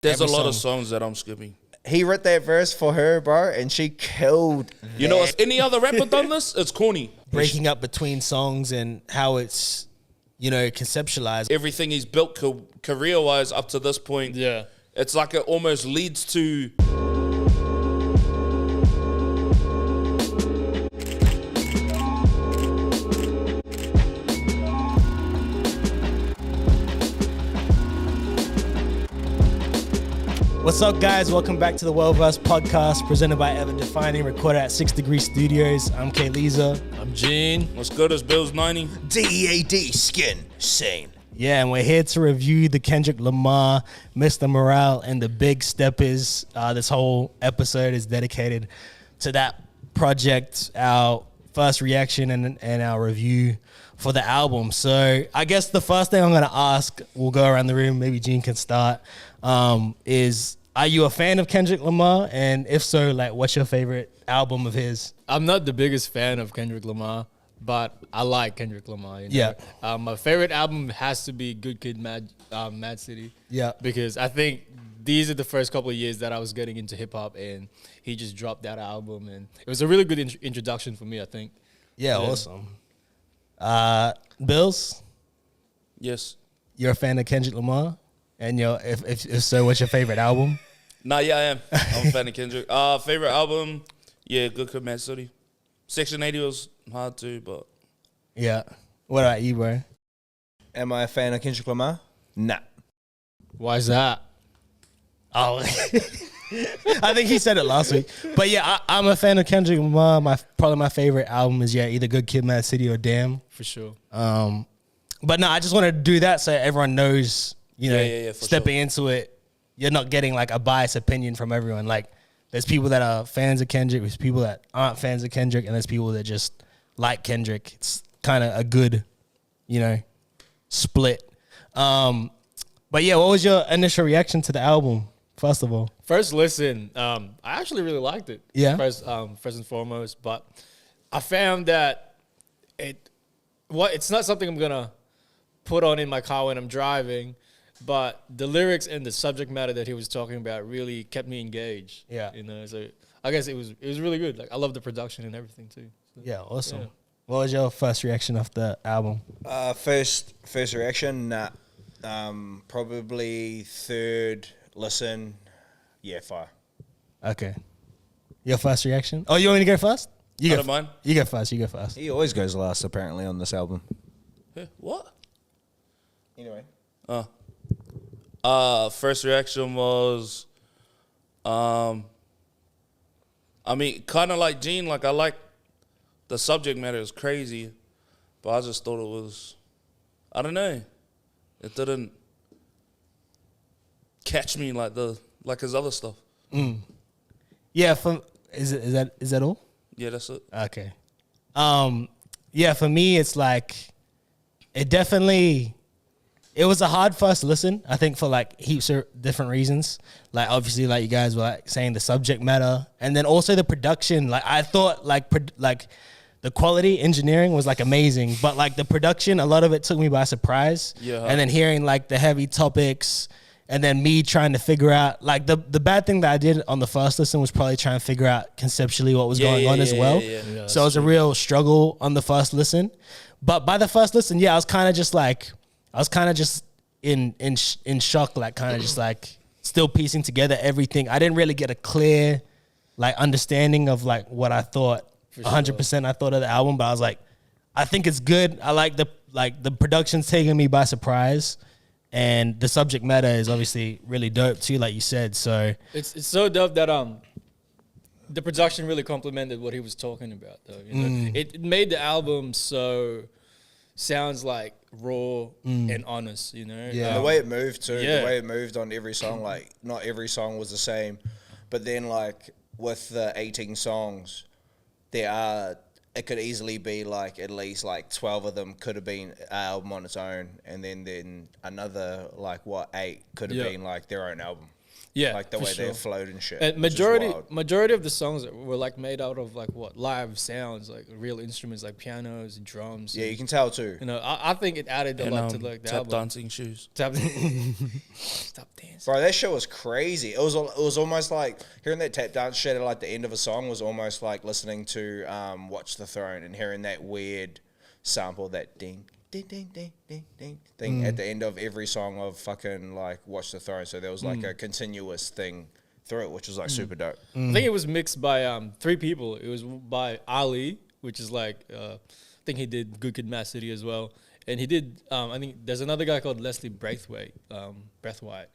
There's a lot of songs that I'm skipping. He wrote that verse for her, bro, and she killed. You know, if any other rapper done this, it's corny. Breaking up between songs and how it's, you know, conceptualized. Everything he's built career-wise up to this point, Yeah. it's like it almost leads to... What's up, guys? Welcome back to the Worldverse podcast presented by Ever Defining, recorded at 6 Degree Studios. I'm K. Leza. I'm Gene. What's good as Bill's 90? DEAD skin sane. Yeah, and we're here to review the Kendrick Lamar, Mr. Morale, and the Big Steppers. This whole episode is dedicated to that project, our first reaction and our review for the album. So I guess the first thing I'm going to ask, we'll go around the room, maybe Gene can start, is are you a fan of Kendrick Lamar? And if so, like, what's your favorite album of his? I'm not the biggest fan of Kendrick Lamar, but I like Kendrick Lamar. You know? Yeah. My favorite album has to be Good Kid, Mad City. Yeah. Because I think these are the first couple of years that I was getting into hip hop, and he just dropped that album, and it was a really good introduction for me, I think. Yeah, awesome. Bills, Yes. you're a fan of Kendrick Lamar? And if so, what's your favorite album? Nah, yeah, I am. I'm a fan of Kendrick. Favorite album? Yeah, Good Kid, Mad City. Section 80 was hard too, but... Yeah. What about you, bro? Am I a fan of Kendrick Lamar? Nah. Why is that? Oh, I think he said it last week. But yeah, I'm a fan of Kendrick Lamar. Probably my favorite album is either Good Kid, Mad City or Damn. For sure. But no, I just wanted to do that so everyone knows, you know, Yeah, for stepping into it, you're not getting like a biased opinion from everyone. Like, there's people that are fans of Kendrick, there's people that aren't fans of Kendrick, and there's people that just like Kendrick. It's kind of a good, you know, split. But yeah, what was your initial reaction to the album, first of all? First listen, I actually really liked it. Yeah. First and foremost, but I found that it's not something I'm gonna put on in my car when I'm driving, but the lyrics and the subject matter that he was talking about really kept me engaged. Yeah. You know, so I guess it was really good. Like, I love the production and everything too. So, Yeah, awesome. yeah. What was your first reaction of the album? First reaction, nah. Probably third listen, yeah, fire. Okay. Your first reaction? Oh, you want me to go first? I don't mind. You go first. You go first. He always goes last, apparently, on this album. What? Anyway. First reaction was, I mean, kind of like Gene. Like, I like the subject matter is crazy, but I just thought it was, I don't know, it didn't catch me like his other stuff. Yeah. Is that all? Yeah, that's it. Okay. Yeah, for me, it's like, it was a hard first listen, I think, for like heaps of different reasons. Like, obviously, like you guys were like saying, the subject matter, and then also the production. Like, I thought like the quality engineering was like amazing, but like the production, a lot of it took me by surprise. Yeah. And then hearing like the heavy topics, and then me trying to figure out, like, the bad thing that I did on the first listen was probably trying to figure out conceptually what was going on as well. Yeah, so it was a real struggle on the first listen. But by the first listen, yeah, I was kind of just in shock, like kind of just like still piecing together everything. I didn't really get a clear like understanding of like what I thought. 100% I thought of the album, but I was like, I think it's good. I like the production's taking me by surprise. And the subject matter is obviously really dope too, like you said. So it's so dope that the production really complemented what he was talking about, though. You know? It made the album sounds like raw and honest, you know. Yeah. The way it moved too, Yeah. the way it moved on every song, like not every song was the same, but then like with the 18 songs, it could easily be like at least like 12 of them could have been an album on its own, and then another like 8 could have been like their own album. Yeah, like the for way sure. they flowed and shit. And which is wild. majority of the songs were like made out of like what live sounds, like real instruments, like pianos and drums. Yeah, and, you can tell too. you know, I think it added a And lot to like the tap album. dancing shoes. Tap, stop dancing. Bro, that shit was crazy. It was almost like hearing that tap dance shit at like the end of a song was almost like listening to Watch the Throne and hearing that weird sample, that ding ding ding ding ding ding thing at the end of every song of fucking like Watch the Throne. So there was like a continuous thing through it, which was like super dope. I think it was mixed by 3 people. It was by Ali, which is like I think he did Good Kid, Mad City as well, and he did. I think there's another guy called Leslie Braithwaite. Braithwaite.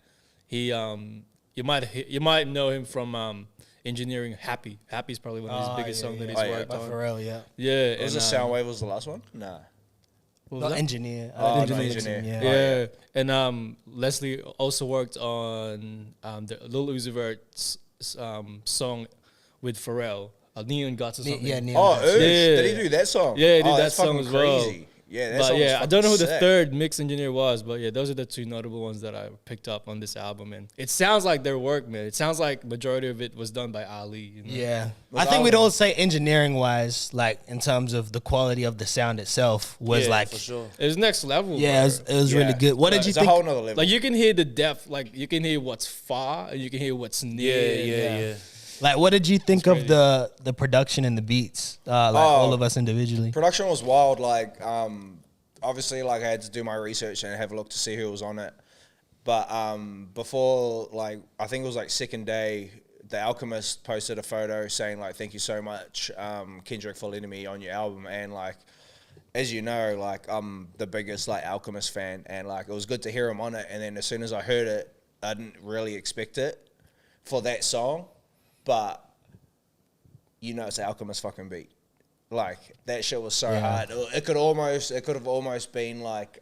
He you might know him from Engineering Happy. Happy's probably one of his biggest songs that he's worked By on. Pharrell, yeah. Yeah, Was it Soundwave was the last one? Nah. what was Not that? engineer. Oh, Engineer. Engineer. Yeah. Yeah, and Leslie also worked on the Lil Uzi Vert's song with Pharrell, Neon Gods or something. Yeah, Neon Oh, Gods. Urge. Yeah. Did he do that song? Yeah, he did oh, that that's song fucking as well. crazy. Yeah, that But song yeah, was I don't know who fucking the sick. third mix engineer was, but yeah, those are the 2 notable ones that I picked up on this album, and it sounds like their work, man. It sounds like majority of it was done by Ali. You know? Yeah. Was I think we'd album- all say engineering wise, like in terms of the quality of the sound itself, was Yeah, like, For sure. It was next level. yeah, bro. it was really Yeah. good. What did you It's think? a whole nother level. Like you can hear the depth, like you can hear what's far and you can hear what's near. Yeah. Like, what did you think of the production and the beats? All of us individually. Production was wild. Like, obviously, like I had to do my research and have a look to see who was on it. But before, like, I think it was like second day, The Alchemist posted a photo saying like, "Thank you so much, Kendrick, for letting me on your album." And like, as you know, like I'm the biggest like Alchemist fan, and like it was good to hear him on it. And then as soon as I heard it, I didn't really expect it for that song, but you know, it's an Alchemist fucking beat. Like that shit was so hard. It could have almost been like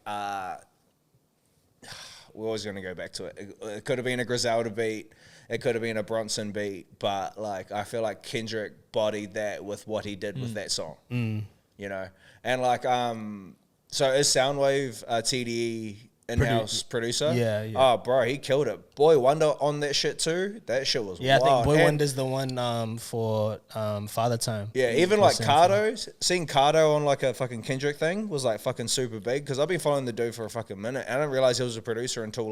we're always gonna go back to it. It could have been a Griselda beat. It could have been a Bronson beat. But like I feel like Kendrick bodied that with what he did with that song. You know, and like so is Soundwave TDE in-house producer? Yeah. Oh, bro, he killed it. Boy Wonder on that shit too. That shit was Yeah, I wild. think Boy And- Wonder's the one for Father Time. Yeah, even For like Sam Cardo, seeing Cardo on like a fucking Kendrick thing was like fucking super big because I've been following the dude for a fucking minute. And I didn't realize he was a producer until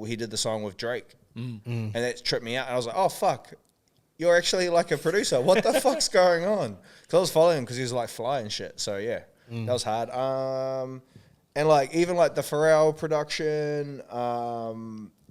he did the song with Drake. And that tripped me out. And I was like, oh, fuck. You're actually like a producer. What the fuck's going on? Because I was following him because he was like fly and shit. So yeah, that was hard. And like even like the Pharrell production,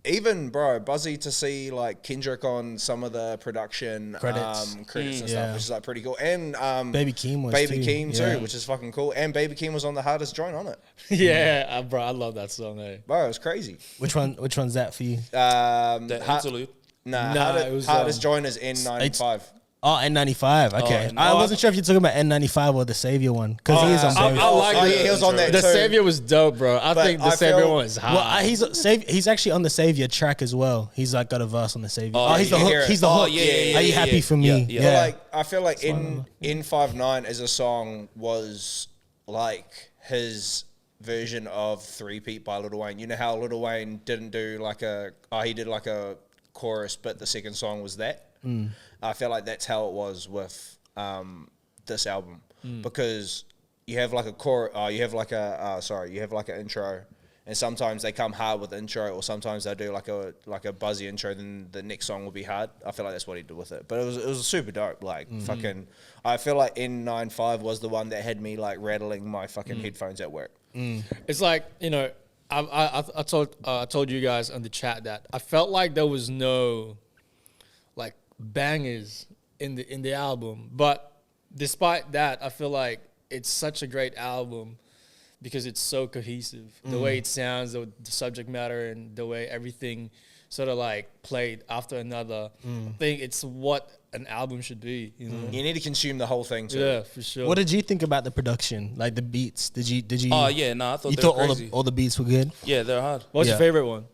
even bro, buzzy to see like Kendrick on some of the production Credits. credits and Yeah. stuff, which is like pretty cool. And Baby Keem was Baby too. Keem Yeah. too, which is fucking cool. And Baby Keem was on the hardest joint on it. Yeah, bro, I love that song. Bro, it was crazy. Which one's that for you? The Ha- interlude. Nah, it was, hardest joint is N95. Oh, N95. Okay. and- I wasn't sure if you're talking about N95 or the Savior one because he is on I both. like Oh, the- yeah, he was on that The too. Savior was dope, bro. I But think the I Savior feel- one is hot. Well, he's actually on the Savior track as well. He's like got a verse on the Savior. Oh, He's the you hook. hear it. He's the Oh, hook. yeah, Are you yeah, happy yeah. for me? Yeah. But Yeah. like, I feel like N59 as a song was like his version of Three Peat by Lil Wayne. You know how Lil Wayne didn't do like he did like a chorus, but the second song was that. I feel like that's how it was with this album because you have like a core, you have like an intro, and sometimes they come hard with the intro, or sometimes they do like a buzzy intro, then the next song will be hard. I feel like that's what he did with it, but it was super dope. Like fucking, I feel like N95 was the one that had me like rattling my fucking headphones at work. It's like, you know, I told you guys on the chat that I felt like there was no like bangers in the album, but despite that, I feel like it's such a great album because it's so cohesive. The way it sounds, the subject matter, and the way everything sort of like played after another. I think it's what an album should be. You know? You need to consume the whole thing too. Yeah, for sure. What did you think about the production? Like the beats? Did you? Oh yeah, no, I thought You they thought were crazy. all the beats were good? Yeah, they're hard. What's Yeah. your favorite one?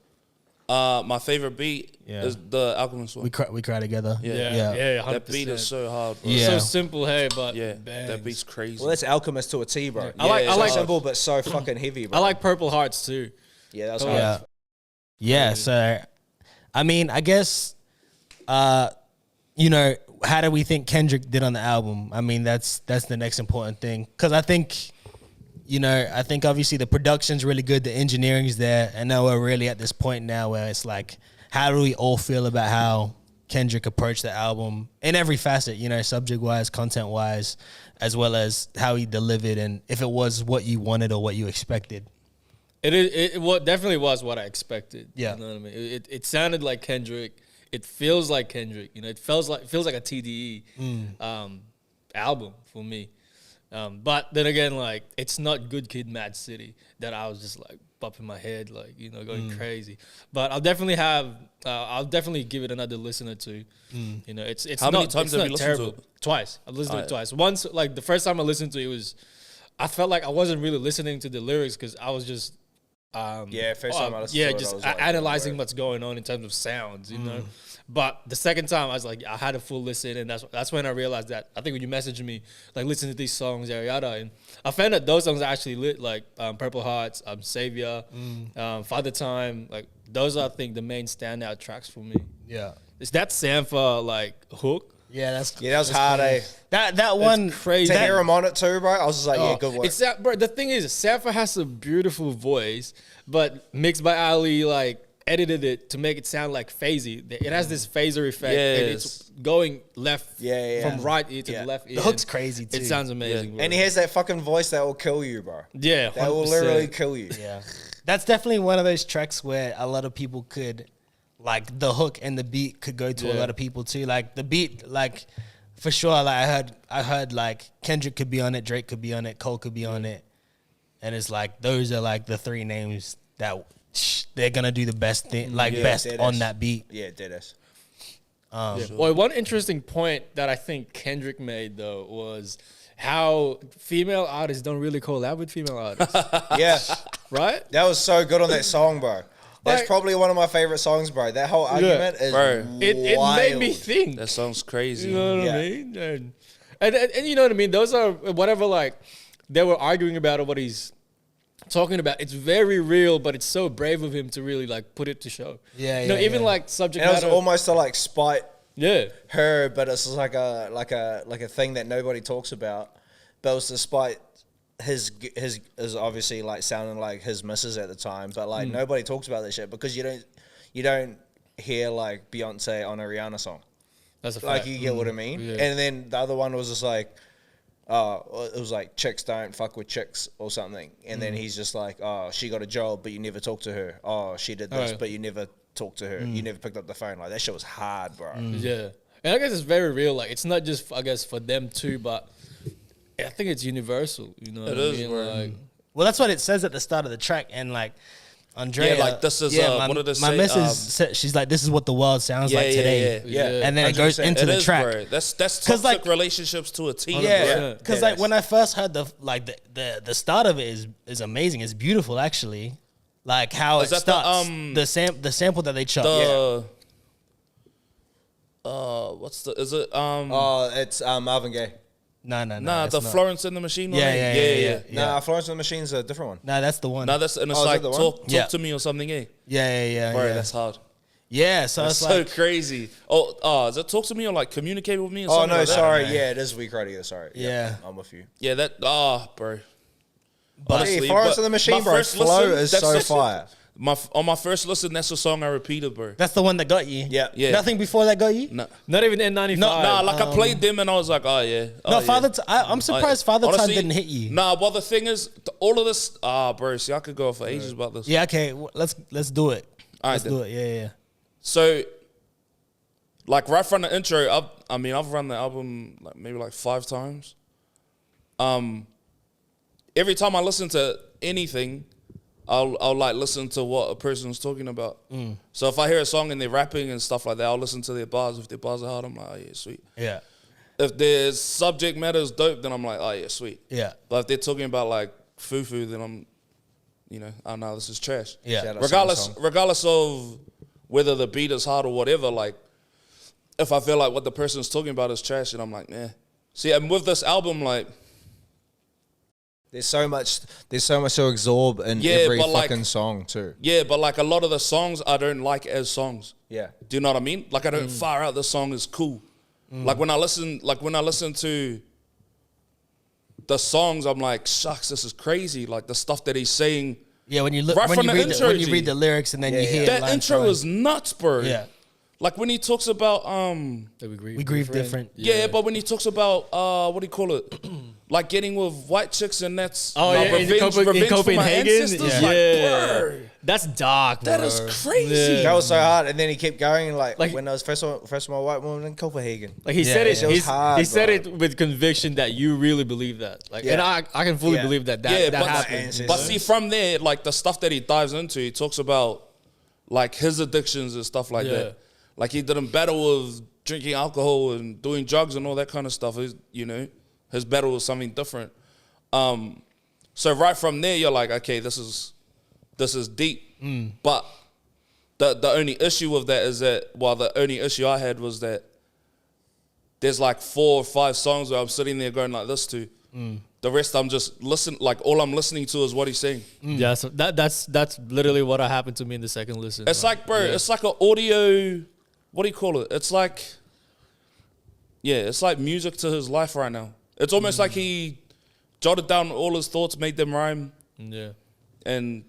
My favorite beat Yeah. is the Alchemist one. We cry together. Yeah. Yeah, 100%. That beat is so hard, bro. Yeah. So simple, hey, but Yeah, bangs. that beat's crazy. Well, that's Alchemist to a T, bro. I like- it's I like- simple but so fucking heavy, bro. I like Purple Hearts too. Yeah, that's Oh, hard. Yeah. Yeah. So I mean, I guess, you know, how do we think Kendrick did on the album? I mean, that's the next important thing. Because I think, you know, I think obviously the production's really good, the engineering's there, and now we're really at this point now where it's like, how do we all feel about how Kendrick approached the album in every facet, you know, subject-wise, content-wise, as well as how he delivered and if it was what you wanted or what you expected. It definitely was what I expected. Yeah. You know what I mean? It sounded like Kendrick. It feels like Kendrick. You know, it feels like a TDE album for me. But then again, like, it's not Good Kid, Mad City that I was just like bumping my head, like, you know, going crazy. But I'll definitely give it another listen or two. You know, it's How not, many times it's have not you listened terrible. to it? Twice. I've listened to it twice. Once, like the first time I listened to it was, I felt like I wasn't really listening to the lyrics because I was just first time I listened to it, just I was like, analyzing "Bro." what's going on in terms of sounds, you know. But the second time, I was like, I had a full listen, and that's when I realized that. I think when you messaged me, like, listen to these songs, yada yada, and I found that those songs are actually lit, like Purple Hearts, Savior, Father Time, like those are, I think, the main standout tracks for me. Yeah. Is that Sampha like hook? Yeah, that was hard, eh? That one crazy. To hear him on it too, bro, I was just like, yeah, good work. It's that, bro. The thing is, Sampha has a beautiful voice, but mixed by Ali, like, edited it to make it sound like phasey. It has this phaser effect, and it's going left from right ear to the left ear. The hook's crazy too. It sounds amazing, bro. And he has that fucking voice that will kill you, bro. Yeah, That will 100%. literally kill you. Yeah. That's definitely one of those tracks where a lot of people could, like, the hook and the beat could go to a lot of people too. Like the beat, like, for sure, like I heard like Kendrick could be on it, Drake could be on it, Cole could be on it. And it's like those are like the three names that they're gonna do the best thing, like best on that beat. Yeah, deadass. Well, one interesting point that I think Kendrick made though was how female artists don't really collab with female artists, Yeah, right? that was so good on that song, bro. That's Like- probably one of my favorite songs, bro. That whole argument is Bro. It made me wild. think. That sounds crazy. You know what Yeah. I mean? And you know what I mean? Those are whatever, like, they were arguing about or what he's talking about. It's very real, but it's so brave of him to really, like, put it to show. Yeah, You know, yeah, even yeah. like subject And it was matter. almost to like spite Yeah. her, but it's like a thing that nobody talks about. But it was despite his is obviously like sounding like his missus at the time, but like nobody talks about this shit because you don't hear like Beyonce on a Rihanna song. That's a fact. Like, you get what I mean? Yeah. And then the other one was just like, it was like, chicks don't fuck with chicks or something. And then he's just like, oh, she got a job, but you never talk to her. Oh, she did this, Right. but you never talked to her. You never picked up the phone. Like, that shit was hard, bro. Yeah. And I guess it's very real. Like, it's not just, I guess, for them too, but I think it's universal. You know what I is, mean? bro. Like, Well, that's what it says at the start of the track, and like Andrea, Yeah, like, this is, what did it my say? missus said, she's like, this is what the world sounds like today. Yeah. And then it goes 100%. into It the is, track. bro. That's 'Cause, toxic like- relationships to a T. Yeah, bro. because like when I first heard the start of it is amazing. It's beautiful, actually. Like how Is it that the, starts, the sample that they chop. The what's the is it Oh, it's Marvin Gaye. No, nah, that's the not. Florence and the Machine one? Yeah, yeah. Nah, Florence and the Machine's a different one. No, that's the one. Nah, that's and it's Oh, is like that the one? talk Yeah. to me or something, eh? Yeah. Bro, that's hard. Yeah, so That's it's so like crazy. Oh, is it talk to me or like communicate with me or Oh, something no, like that? sorry. Yeah, it is Weak Radio. Sorry. Yeah. I'm with you. Yeah, that bro. But Hey, Florence and the Machine, bro, flow is so fire. On my first listen, that's the song I repeated, bro. that's the one that got you. Yeah. Yeah. Nothing before that got you. Nah, not even N95. like I played them and I was like, oh yeah. No, oh, yeah. I'm surprised Father Time Honestly, didn't hit you. Nah, well the thing is, all of this, bro. See, I could go for ages about this. Yeah, okay. Let's do it. All right, Let's then. do it. Yeah. So, like right from the intro, I've run the album like maybe like 5 times. Every time I listen to anything, I'll like listen to what a person's talking about. So if I hear a song and they're rapping and stuff like that, I'll listen to their bars. If their bars are hard, I'm like, oh yeah, sweet. Yeah. If their subject matter is dope, then I'm like, oh yeah, sweet. Yeah. But if they're talking about like foo-foo, then I'm, oh no, this is trash. Yeah. Shout out Regardless, Song. regardless of whether the beat is hard or whatever, like if I feel like what the person's talking about is trash, and I'm like, eh. See, and with this album, like There's so much to absorb in Yeah, every but, like- fucking song too. Yeah, but like a lot of the songs I don't like as songs. Yeah. Do you know what I mean? Like I don't fire out this song is cool. Like when I listen to the songs, I'm like, shucks, this is crazy. Like the stuff that he's saying. Yeah, when you look, Right when from you the read intro, when you G. read the lyrics and then you hear That lines intro flowing. is nuts, bro. Yeah. Like when he talks about That we grieve, We grieve different. yeah, but when he talks about what do you call it? Like getting with white chicks and that's Oh, like yeah, in revenge for my Copenhagen? ancestors. Yeah. Like, Yeah. bro, That's dark, that bro. is crazy. That was so hard, and then he kept going Like- when I was first with my white woman in Copenhagen. Like he Yeah, said it, yeah. It was he's- hard, he said bro. it with conviction that you really believe that. Like, and Yeah. I can fully Yeah. believe that Yeah, that but, happened. but see, from there, like the stuff that he dives into, he talks about like his addictions and stuff like Yeah. that. Like he didn't battle with drinking alcohol and doing drugs and all that kind of stuff. His battle was something different. So right from there, you're like, okay, this is deep. But the only issue with that is that, the only issue I had was that there's like 4 or 5 songs where I'm sitting there going like this to. The rest I'm just all I'm listening to is what he's saying. Yeah, so that's literally what happened to me in the second listen. It's like, bro, it's like an audio, what do you call it? It's like, it's like music to his life right now. It's almost like he jotted down all his thoughts, made them rhyme, yeah. and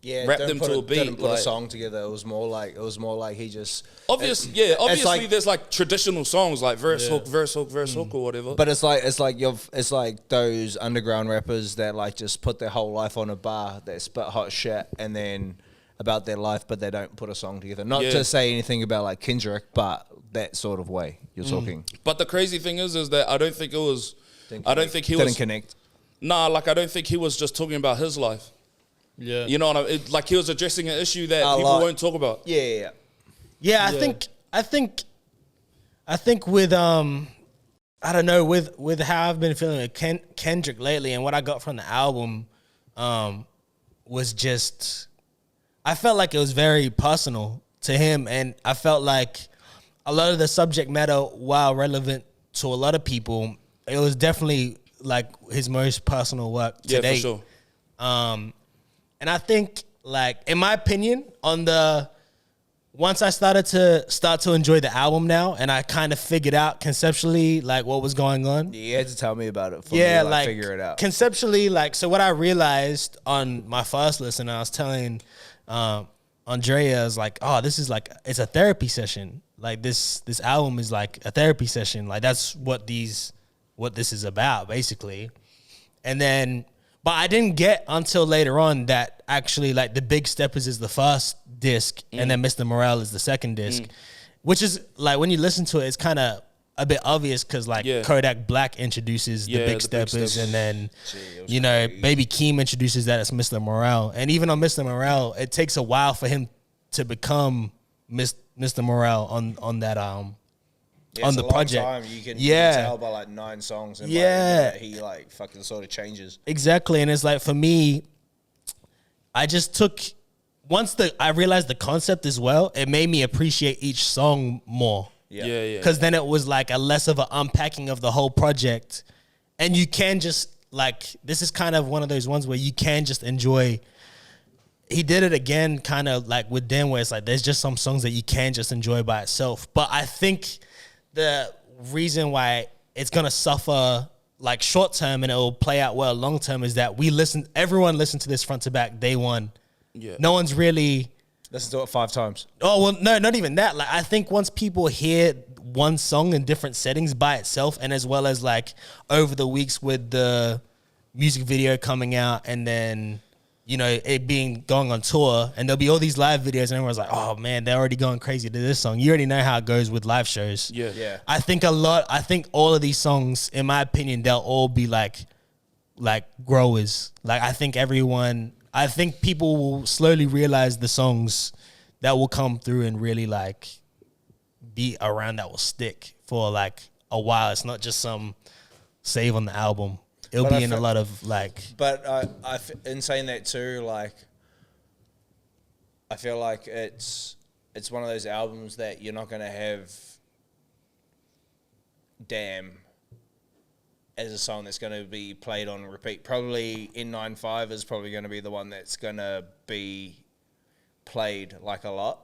Yeah, Wrap didn't them to a beat, Didn't put like- a song together. It was more like he just obviously like- there's like traditional songs like verse, Yeah. hook, verse, hook, verse, hook, or whatever. But it's like those underground rappers that like just put their whole life on a bar, that spit hot shit and then about their life, but they don't put a song together. Not Yeah. to say anything about like Kendrick, but that sort of way you're talking. But the crazy thing is that I don't think he was Didn't connect. Nah, like I don't think he was just talking about his life. Yeah. You know what I mean? Like he was addressing an issue that A people lot. won't talk about. Yeah. Yeah, Yeah. I think with I don't know, with how I've been feeling with Kendrick lately and what I got from the album was just, I felt like it was very personal to him, and I felt like a lot of the subject matter, while relevant to a lot of people, it was definitely like his most personal work to Yeah, date. for sure. And I think, like, in my opinion, once I start to enjoy the album now, and I kind of figured out conceptually like what was going on. You had to tell me about it for Yeah, me to like figure it out. conceptually, like, so what I realized on my first listen, I was telling Andrea, I was like, oh, this is like, it's a therapy session. Like this album is like a therapy session. Like that's what this is about, basically. And then, but I didn't get until later on that actually like the Big Steppers is the first disc and then Mr. Morale is the second disc, which is like when you listen to it, it's kind of a bit obvious because like Yeah. Kodak Black introduces the Big Steppers and then, you know, Baby Keem introduces that as Mr. Morale. And even on Mr. Morale, it takes a while for him to become Mr. Morale on that Yeah, on it's the a long project. time. You can Yeah. tell by like 9 songs. And Yeah. like, he like fucking sort of changes. Exactly. And it's like, for me, I just took, I realized the concept as well, it made me appreciate each song more. Yeah. Because then it was like a less of an unpacking of the whole project. And you can just, like, this is kind of one of those ones where you can just enjoy. He did it again, kind of like with Dan, where it's like there's just some songs that you can just enjoy by itself. But I think the reason why it's gonna suffer like short term and it will play out well long term is that everyone listened to this front to back day one. Yeah. No one's really. Listen to it 5 times. Oh, well, no, not even that. Like, I think once people hear one song in different settings by itself, and as well as like over the weeks with the music video coming out, and then, you know, it going on tour, and there'll be all these live videos, and everyone's like, oh man, they're already going crazy to this song. You already know how it goes with live shows. Yeah. I think all of these songs, in my opinion, they'll all be like growers. Like, I think people will slowly realize the songs that will come through and really like be around, that will stick for like a while. It's not just some save on the album. It'll But be I in a feel- lot of like, But in saying that too, like, I feel like it's one of those albums that you're not gonna have. Damn. as a song that's going to be played on repeat. Probably N95 is probably going to be the one that's going to be played like a lot.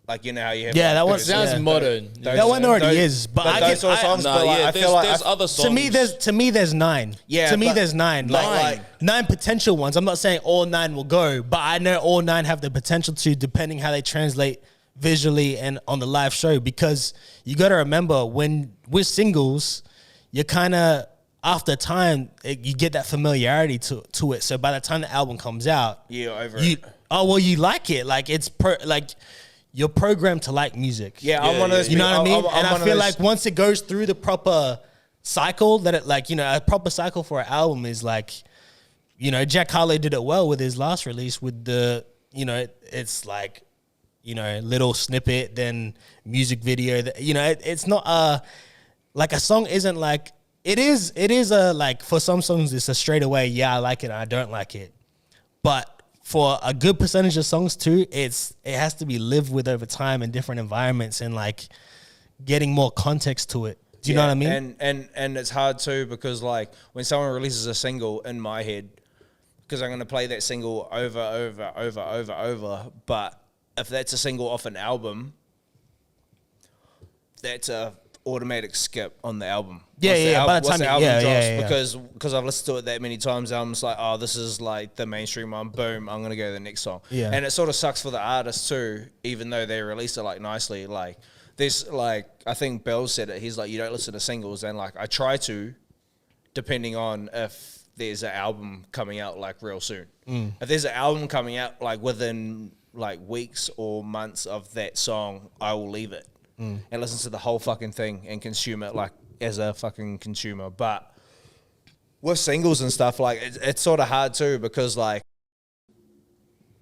Like, you know how you have... Yeah, like that one those- Sounds yeah. modern. That one already is, but I those get sort of songs, Nah, but like, yeah, I feel like... there's other songs. to me there's 9. Yeah, to me but- there's 9. Like 9 potential ones. I'm not saying all 9 will go, but I know all 9 have the potential to, depending how they translate visually and on the live show. Because you got to remember, when with singles, you're kind of, after time, you get that familiarity to it. So by the time the album comes out, Yeah, over you it. you like it. Like it's like you're programmed to like music. Yeah, I'm one of those... You know what I mean? I'm And I one of feel those- like once it goes through the proper cycle, that it, like, you know, a proper cycle for an album is like, you know, Jack Harlow did it well with his last release with the, you know, it's like, you know, little snippet, then music video. That, you know, it's not like a song isn't like, it is a, like, for some songs it's a straight away, yeah, I like it, I don't like it. But for a good percentage of songs too, it has to be lived with over time in different environments and like getting more context to it. Do you know what I mean? And it's hard too, because like when someone releases a single, in my head, because I'm going to play that single over, but if that's a single off an album, that's a automatic skip on the album. Yeah, Once the yeah, album, by the once time because I've listened to it that many times, I'm just like, oh, this is like the mainstream one. Boom, I'm gonna go to the next song. Yeah. And it sort of sucks for the artist too, even though they released it like nicely. Like this, like I think Bell said it. He's like, you don't listen to singles, and like I try to, depending on if there's an album coming out like real soon. If there's an album coming out like within like weeks or months of that song, I will leave it and listen to the whole fucking thing and consume it like as a fucking consumer. But with singles and stuff, like it's sort of hard too, because like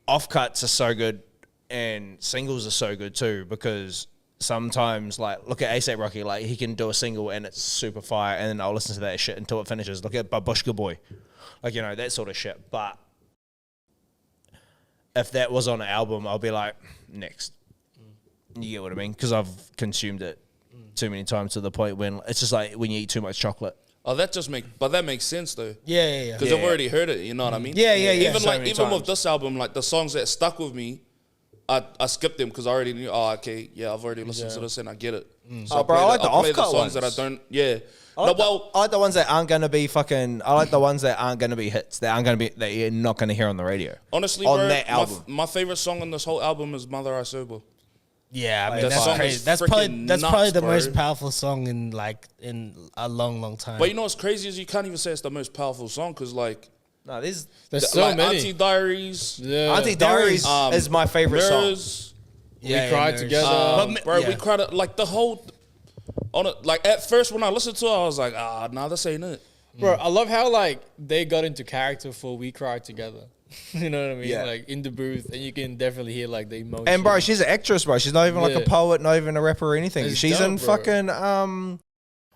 offcuts are so good and singles are so good too, because sometimes like look at A$AP Rocky, like he can do a single and it's super fire, and then I'll listen to that shit until it finishes. Look at Babushka Boy, like, you know, that sort of shit. But if that was on an album, I'll be like, next. You get what I mean? Because I've consumed it too many times to the point when it's just like when you eat too much chocolate. Oh, that makes sense though. Yeah. Because I've already heard it. You know what I mean? Yeah. Even So like many even with times. this album, like the songs that stuck with me, I skipped them because I already knew. Oh, okay, yeah, I've already listened to this and I get it. So Oh, bro, I like the I'll play off-cut songs that I ones. don't. Yeah. I like the ones that aren't gonna be fucking. I like the ones that aren't gonna be hits. That you're not gonna hear on the radio. Honestly, on bro, that album. my favorite song on this whole album is "Mother I Sober." Yeah, I mean, That that's song crazy. is That's freaking probably nuts, the bro. most powerful song in a long time. But you know what's crazy is you can't even say it's the most powerful song because like No, there's There's so like many. Auntie Diaries, Yeah. Auntie Diaries um, is my favorite song. Mirrors, We cried Mirrors. together. bro, yeah. we cried like the whole. Like at first when I listened to it, I was like, nah, this ain't it. Bro, I love how like they got into character for We Cried Together. You know what I mean? Yeah. Like in the booth, and you can definitely hear like the emotion. And bro, she's an actress, bro. She's not even like a Yeah. poet, not even a rapper or anything. It's She's dope, in bro. fucking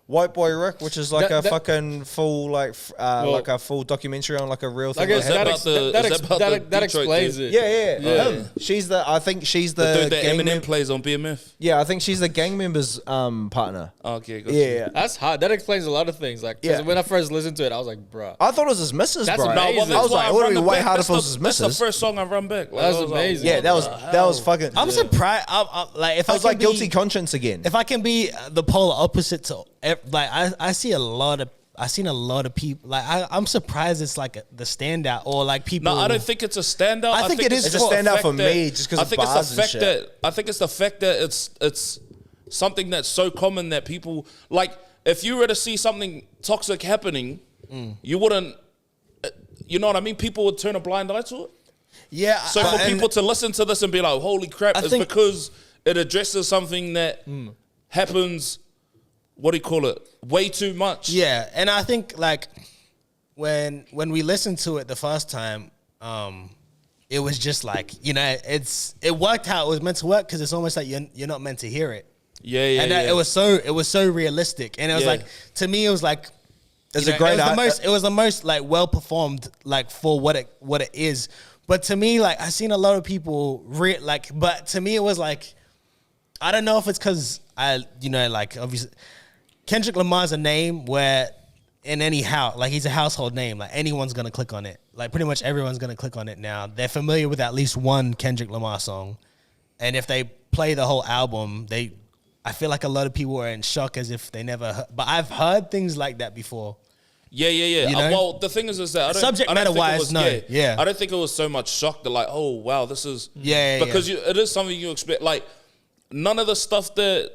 White Boy Rick, which is like That- a fucking full like Well, like a full documentary on like a real I thing. guess Is that that about the- is that about the that Detroit explains dude? it. yeah. Yeah. She's I think she's The the dude that gang Eminem mem- plays on BMF. Yeah, I think she's the gang member's partner. Okay, Yeah. That's hard. That explains a lot of things. Like, 'cause Yeah. when I first listened to it, I was like, bruh. I thought it was his missus, That's bro. amazing. well, I was like, it would be way harder if it was his That's the missus. first song I run back. Like, That's I was like, amazing. Yeah, what that was the that was hell? fucking. I'm surprised. Like if I I was can like be, guilty conscience again. if I can be the polar opposite to like I see a lot of. I've seen a lot of people. Like I'm surprised it's like the standout or like people. No, I don't think it's a standout. I think it is It's a for standout fact for that- me just 'cause I of think it's bars the and fact shit. that I think it's the fact that it's something that's so common that people like. If you were to see something toxic happening, you wouldn't. You know what I mean? People would turn a blind eye to it. Yeah. So for people to listen to this and be like, "Holy crap!" I it's think- because it addresses something that happens. What do you call it? Way too much. Yeah, and I think like when we listened to it the first time, it was just like, you know, it worked how it was meant to work because it's almost like you're not meant to hear it. yeah. And that, it was so realistic, and it was Yeah. like, to me it was like, It's you a know, great. it was the most like well performed like for what it is. But to me, like, I seen a lot of people but to me it was like, I don't know if it's because I, you know, like obviously Kendrick Lamar's a name where in any house. Like he's a household name. Like anyone's gonna click on it. Like pretty much everyone's gonna click on it now. They're familiar with at least one Kendrick Lamar song, and if they play the whole album, I feel like a lot of people are in shock as if they never heard. But I've heard things like that before. Yeah. You know? Well, the thing is that I don't, Subject I don't matter think it wise, was, no. Yeah. I don't think it was so much shock that like, oh wow, this is because it is something you expect. Like none of the stuff that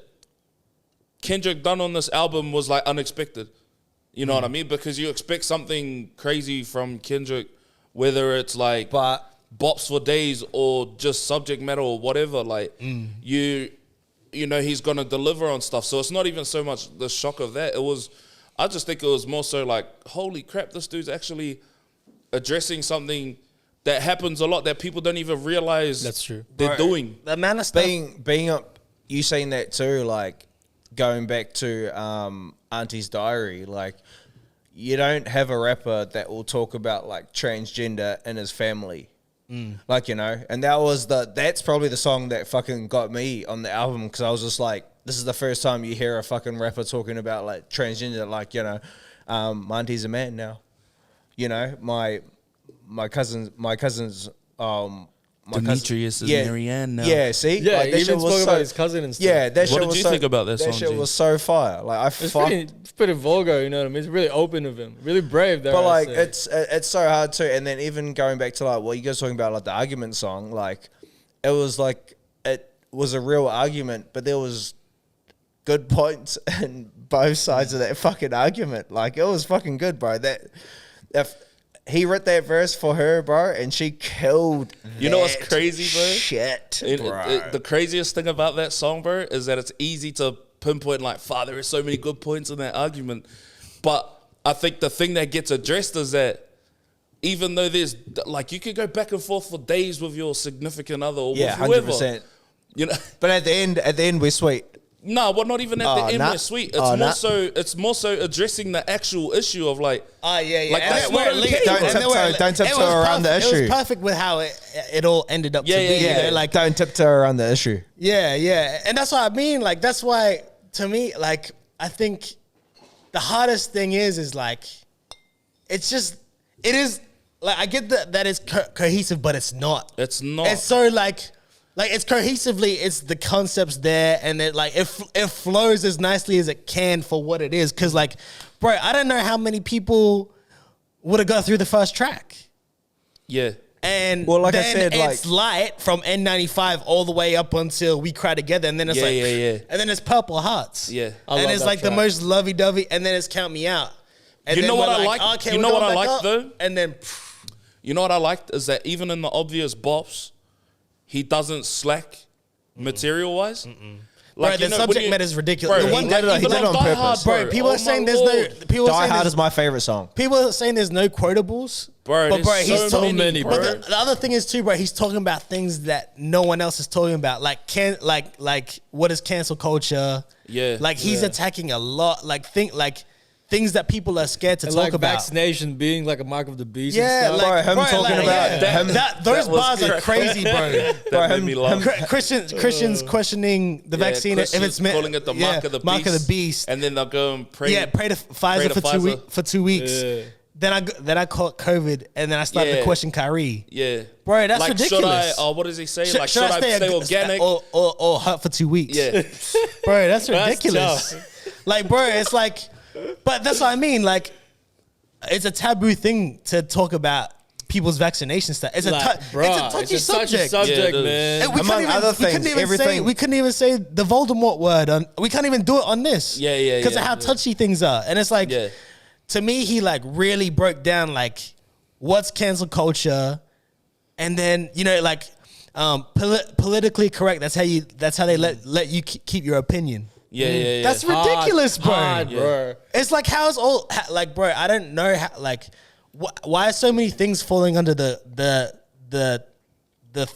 Kendrick done on this album was like unexpected. You know what I mean? Because you expect something crazy from Kendrick, whether it's like bops for days or just subject matter or whatever. Like you know, he's gonna deliver on stuff. So it's not even so much the shock of that. I just think it was more so like, holy crap, this dude's actually addressing something that happens a lot that people don't even realize That's true. they're doing. The amount of stuff. Being up, you saying that too, like going back to Auntie's Diary, like you don't have a rapper that will talk about like transgender in his family. Like, you know, and that's probably the song that fucking got me on the album, because I was just like, this is the first time you hear a fucking rapper talking about like transgender, like, you know, my auntie's a man now. You know, my cousin's Demetrius is Marianne now. Yeah, see? Yeah, like, he even spoke about his cousin and stuff. Yeah, that shit What was did you so, think about that song, That shit G? was so fire. Like, It's pretty vulgar, you know what I mean? It's really open of him. Really brave, there. But like it's so hard too. And then even going back to like what you guys talking about, like the argument song, like it was a real argument, but there was good points in both sides of that fucking argument. Like it was fucking good, bro. That if he wrote that verse for her, bro, and she killed. You know what's that crazy, bro? Shit, bro. The craziest thing about that song, bro, is that it's easy to pinpoint like, there are so many good points in that argument. But I think the thing that gets addressed is that even though there's like, you could go back and forth for days with your significant other or with whoever. 100%. You know, But at the end, we're sweet. no, well, not even at the end. nah. We're sweet. It's more so addressing the actual issue of like, yeah. Like, And that's it- where not it leads- okay. Don't and tiptoe- where it- don't it tiptoe was around the perfect. It issue. was perfect with how it all ended up to be. Yeah, You know, like Don't tiptoe around the issue. Yeah. And that's what I mean. Like, that's why, to me, like, I think the hardest thing is like, it is, like, I get that it's cohesive, but it's not. It's not. It's so, like it's cohesively, it's the concepts there, and it, like, it flows as nicely as it can for what it is. Because, like, bro, I don't know how many people would have got through the first track. yeah. And Well, like I then said, it's light from N95 all the way up until We Cry Together, and then it's Yeah. and then it's Purple Hearts. Yeah. I and love it's that like the track. most lovey-dovey, and then it's Count Me Out. And You then know what we're I like? Okay, You we're know what going I back like, up, though? And then You know what I liked is that even in the obvious bops, he doesn't slack material-wise. bro, you the know, subject when you- matter is ridiculous. Bro, The one he did it- like, he even did it on Die purpose. Hard, bro. People Oh are saying my there's Lord. no. People are Die saying Hard there's- is my favorite song. People are saying there's no quotables, Bro, but bro, there's he's so talking. many, But bro. the other thing is too, bro, he's talking about things that no one else is talking about, like what is cancel culture? Yeah. like he's attacking a lot, like things that people are scared to And talk like about. vaccination being like a mark of the beast. Yeah, and stuff. like Bro, him talking about- those that was bars are crazy, bro. That made me laugh. Christians questioning the vaccine if it's meant, calling it the mark of the beast. mark of the beast. And then they'll go and pray. Pray to Pfizer to for 2 weeks. Yeah. Then I caught COVID, and then I started to Yeah. question Kyrie. Yeah. Bro, that's like, ridiculous. what does he say? Should, like, should I stay organic? or hurt for 2 weeks? Yeah. Bro, that's That's ridiculous. Like, bro, it's like, but that's what I mean. Like, it's a taboo thing to talk about people's vaccination stuff. It's Like, it's a bruh, touchy it's a touchy subject. subject, Yeah, it is. man. And we Among couldn't even, other we couldn't things, even everything- we couldn't even say the Voldemort word on. We can't even do it on this. Yeah, Because of how touchy things are, and it's like, Yeah. to me, he like really broke down like what's cancel culture, and then like politically correct. That's how they let you keep your opinion. Yeah. That's ridiculous, bro. Hard, bro. It's like how's all like, bro? I don't know how like why are so many things falling under the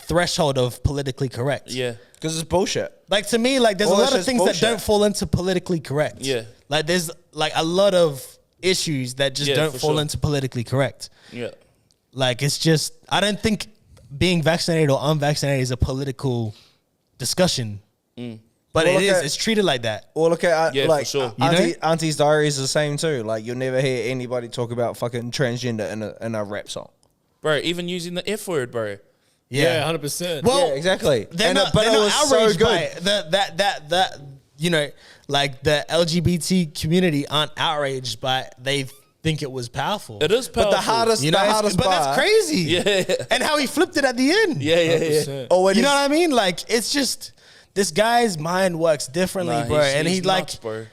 threshold of politically correct? Yeah. Because it's bullshit. Like, to me, like, there's Well, a it's lot of just things bullshit. that don't fall into politically correct. Yeah. Like, there's like a lot of issues that just Yeah, don't for fall sure. into politically correct. Yeah. Like, it's just, I don't think being vaccinated or unvaccinated is a political discussion. But Well, it's treated like that. Or look at Yeah, like for sure. Auntie's Diary is the same too. Like you'll never hear anybody talk about fucking transgender in a rap song. Bro, even using the F word, bro. Yeah, 100%. Well, Yeah, exactly. They're not, but they're it not was so outraged good. by it. That you know, like the LGBT community aren't outraged by it. They think it was powerful. It is But powerful. the hardest, You know, the hardest but bar, that's crazy. Yeah. And how he flipped it at the end. Yeah. 100%. Oh, when You know he's- what I mean? Like it's just this guy's mind works differently, Nah, bro. he's- And he's he nuts, bro.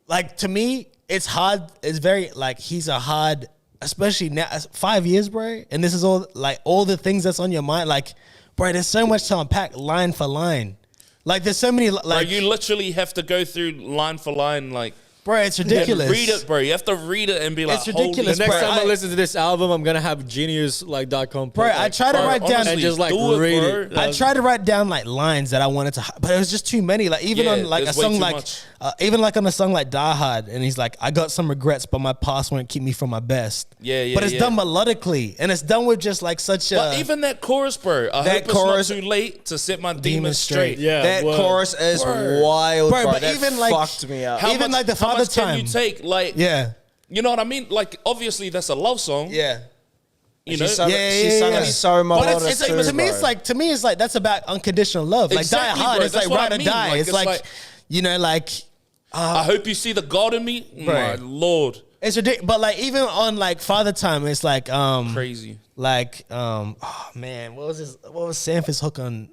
like to me, it's hard. It's very like he's a hard, especially now 5 years, bro. And this is all like all the things that's on your mind. Like, bro, there's so much to unpack line for line. Like there's so many Bro, like, you literally have to go through line for line, like bro, it's ridiculous. read it, bro. You have to read it and be like, It's ridiculous, The next bro. time I I- listen to this album, I'm gonna have genius.com. Bro, I try to write down and just like do it, read bro. it. I tried to write down like lines that I wanted to, but it was just too many. Like even Yeah, on like a there's way song too like, much. even like on a song like Die Hard, and he's like, I got some regrets, but my past won't keep me from my best. Yeah, But it's yeah. done melodically, and it's done with just like such a. But even that chorus, bro. I That hope chorus- it's not too late to set my Demons demons straight. straight. Yeah, that word. chorus is Word. wild, Bro, bro. but That even, like, fucked me up. Even like the how Father much can Time. you take? Like, Yeah, you know what I mean? Like, obviously that's a love song. yeah. You know, She's sung, Yeah, she's yeah, sung yeah. it so But melodic it's like, too, to me, bro. it's like that's about unconditional love. Like Exactly, Die Hard, bro. it's That's like what ride I or mean. die. Like, it's it's like, like- you know, like I hope you see the God in me. My Lord, it's ridiculous. But like even on like Father Time, it's like crazy. like oh man, what was Sanford's hook on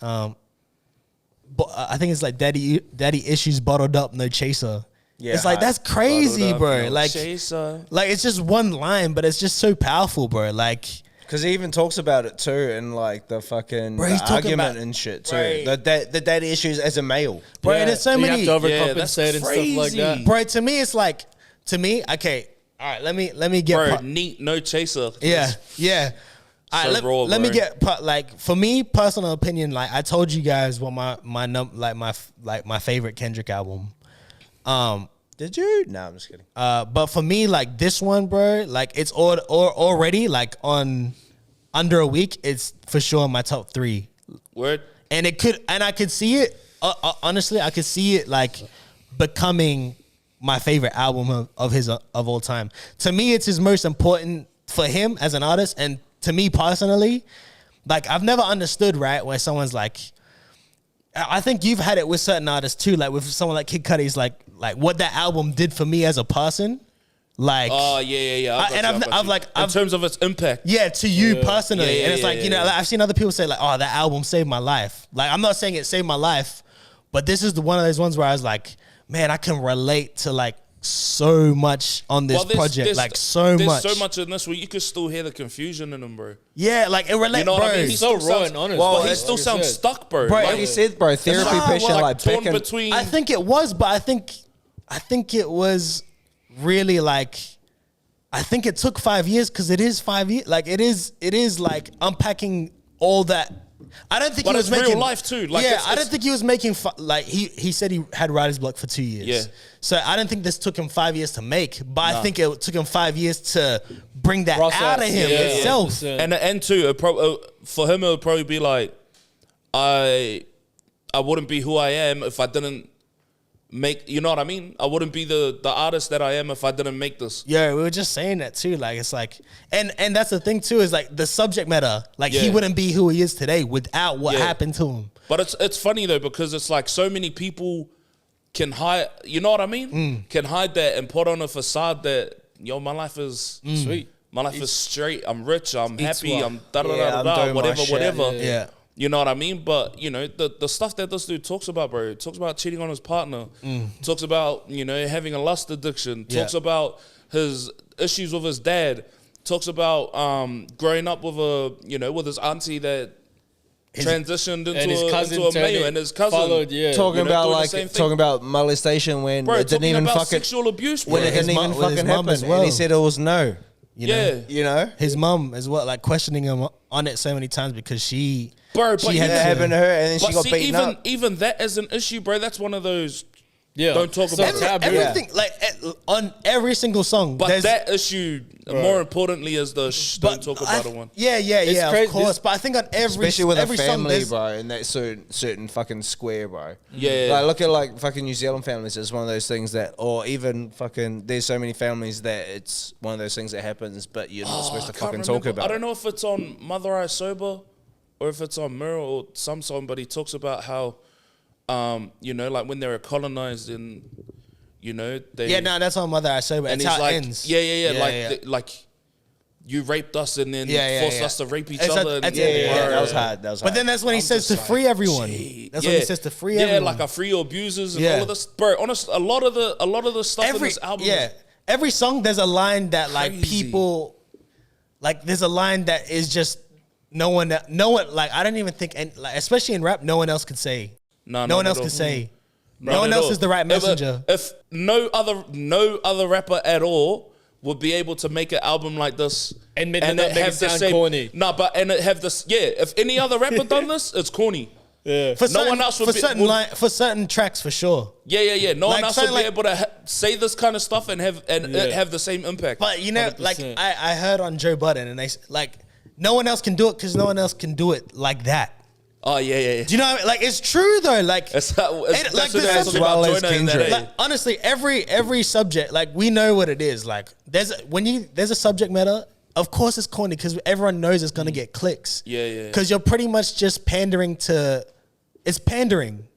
but I think it's like daddy issues bottled up, no chaser. Yeah, It's like that's crazy, Bottled up, bro. no Like chaser. it's just one line, but it's just so powerful, bro. Like Because he even talks about it too in like the fucking Bro, the he's talking argument about- and shit too. Right. The daddy issues as a male. bro, Yeah, there's so you many have to Yeah, overcompensate that's and stuff like crazy. that. bro, to me it's like okay, all right, let me get Bro, part- neat, no chaser. Yeah, yeah. All right, So raw, let me bro. get like for me, personal opinion. Like I told you guys what my favorite Kendrick album. Did you? No, I'm just kidding. But for me, like this one, bro, like it's already like on under a week. It's for sure in my top 3, Word. and I could see it. Honestly, I could see it like becoming my favorite album of his of all time. To me, it's his most important for him as an artist, and to me personally, like I've never understood right where someone's like, I think you've had it with certain artists too, like with someone like Kid Cudi's like what that album did for me as a person, like Oh yeah. I've in terms of its impact. yeah, to you personally. Yeah, and it's like, you know, yeah. like I've seen other people say like, oh, that album saved my life. Like, I'm not saying it saved my life, but this is one of those ones where I was like, man, I can relate to like so much on this project. Like so much. There's so much in this where you could still hear the confusion in him, bro. Yeah, like it relates, You know bro. what I mean? He's so still raw sounds- and honest. Well, Well, he it's- still like you sounds said. stuck, bro. Bro, Like you said, bro, therapy Nah, patient, well, like torn back in, between. I think it was, but I think it was really like, I think it took 5 years because it is 5 years. Like it is like unpacking all that. I don't think But he was it's real making life too. Like, yeah, it's- I don't it's- think he was making like he said he had writer's block for 2 years. Yeah. So I don't think this took him 5 years to make, but I think it took him 5 years to bring that Process. out of him Yeah, itself. 100%. and too, for him, it would probably be like, I wouldn't be who I am if I didn't make. You know what I mean? I wouldn't be the artist that I am if I didn't make this. Yeah, we were just saying that too. Like it's like, and that's the thing too is like the subject matter. Like he Yeah. wouldn't be who he is today without what Yeah. happened to him. But it's funny though because it's like so many people can hide. You know what I mean? Can hide that and put on a facade that my life is Sweet. My life is straight. I'm rich. I'm happy. well. I'm da da Yeah, da I'm da doing da. my Whatever, shit. whatever. Yeah. You know what I mean? But, the stuff that this dude talks about, bro, talks about cheating on his partner, talks about, having a lust addiction, talks about his issues with his dad, talks about growing up with with his auntie that transitioned into And his cousin into a turning- mayor and his cousin. followed, yeah. talking about doing the like same thing. talking about molestation when Bro, it didn't talking even about fucking sexual abuse, bro. when it His didn't even mum- with his fucking mum happen, as well. and he said it was no. You know? You know, His mom as well, like questioning him on it so many times because she Bro, but she you had it to- happened to her, and then But she got see, beaten up. even that as an issue, bro, that's one of those. Yeah. Don't talk So about it. taboo. Everything, like on every single song. But there's- that issue, more importantly, is the don't talk about it one. Yeah, crazy. of course. But I think on Especially with every a family, song, bro, in that certain fucking square, bro. Yeah. Like, look at, like, fucking New Zealand families. It's one of those things that, or even fucking, there's so many families that it's one of those things that happens, but you're not supposed to I can't fucking talk remember. about I don't it. know if it's on Mother I Sober or if it's on Mirror or some song, but he talks about how, you know, like when they were colonized and, you know, they... Yeah, no, that's on Mother I Say, but and it's he's how like, it ends. yeah, like you raped us and then forced us to rape each It's other. at and, the end, Yeah, that was hard. That was hard. But then that's when he I'm says just to free like, everyone. gee, That's when he says to free everyone. Yeah, like I free your abusers and Yeah. all of this. Bro, honest, a lot of the stuff in this album is every song there's a line that like crazy. people like there's a line that is just no one like I don't even think and like especially in rap no one else could say. No one not else at could all. say. Not No one at else all. is the right messenger. If no other rapper at all would be able to make an album like this And not make it sound corny. No, but and it have this. Yeah, if any other rapper done this, it's corny. Yeah. For No certain, one else would for be- certain would- for certain tracks for sure. Yeah. No Like, one else something would be like- able to say this kind of stuff and have it have the same impact. But you know, like 100%. I heard on Joe Budden and they like no one else can do it because no one else can do it like that. Oh yeah. Do you know what I mean? Like it's true though. Like It's like like that's the what they're subject- talking about Well as Joyner in that Kendrick. age. like, honestly, every subject, like we know what it is. Like there's a subject matter. Of course, it's corny because everyone knows it's gonna get clicks. Yeah. Because you're pretty much just pandering to. It's pandering.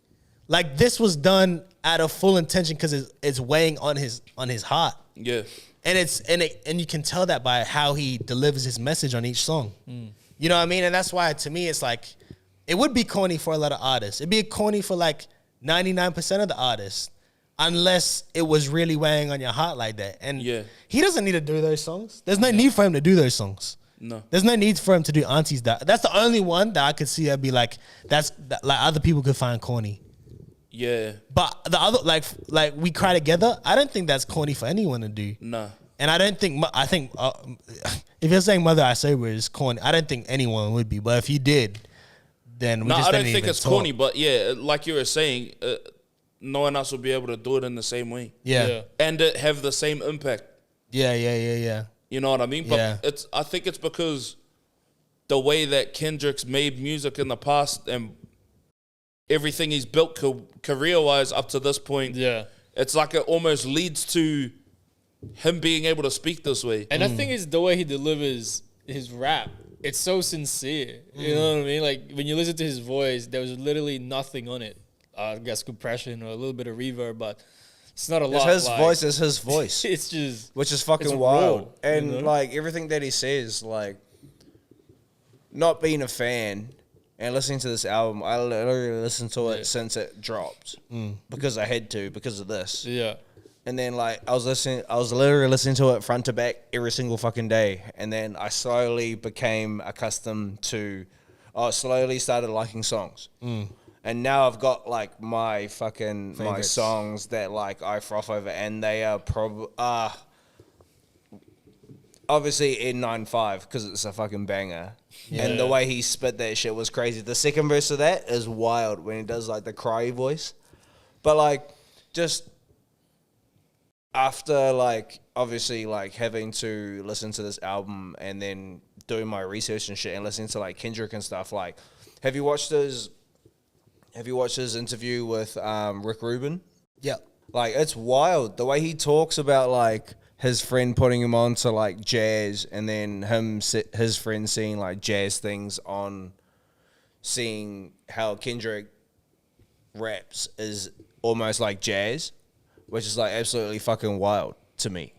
Like this was done out of full intention because it's weighing on his heart, Yeah. and you can tell that by how he delivers his message on each song. You know what I mean? And that's why to me it's like it would be corny for a lot of artists. It'd be corny for like 99% of the artists, unless it was really weighing on your heart like that. And Yeah. he doesn't need to do those songs. There's no need for him to do those songs. No. There's no need for him to do Auntie's. That's the only one that I could see. I'd be like, like other people could find corny. Yeah. But the other, like We Cry Together, I don't think that's corny for anyone to do. Nah. And I don't think, if you're saying Mother I Say is corny, I don't think anyone would be. But if you did, then we No, just I don't didn't think even it's talk. corny, but yeah, like you were saying, no one else will be able to do it in the same way. Yeah. And it have the same impact. Yeah. You know what I mean? But Yeah. I think it's because the way that Kendrick's made music in the past and everything he's built career-wise up to this point, Yeah. it's like it almost leads to him being able to speak this way. And I think it's the way he delivers his rap. It's so sincere. You know what I mean? Like when you listen to his voice, there was literally nothing on it. I guess compression or a little bit of reverb, but it's not a It's lot. his like- voice is his voice. It's just Which is fucking It's wild. raw, And you know? like everything that he says, like not being a fan and listening to this album, I literally listened to it since it dropped. Because I had to, because of this. yeah. And then like I was literally listening to it front to back every single fucking day. And then I slowly became accustomed to slowly started liking songs. And now I've got like my fucking my Favorites. songs that like I froth over, and they are probably obviously E022 because it's a fucking banger. And the way he spit that shit was crazy. The second verse of that is wild when he does like the cry voice. But like just after like obviously like having to listen to this album and then doing my research and shit and listening to like Kendrick and stuff, like have you watched his interview with Rick Rubin? Yeah. Like it's wild the way he talks about like his friend putting him on to like jazz, and then his friend seeing like jazz things on, seeing how Kendrick raps is almost like jazz, which is like absolutely fucking wild to me.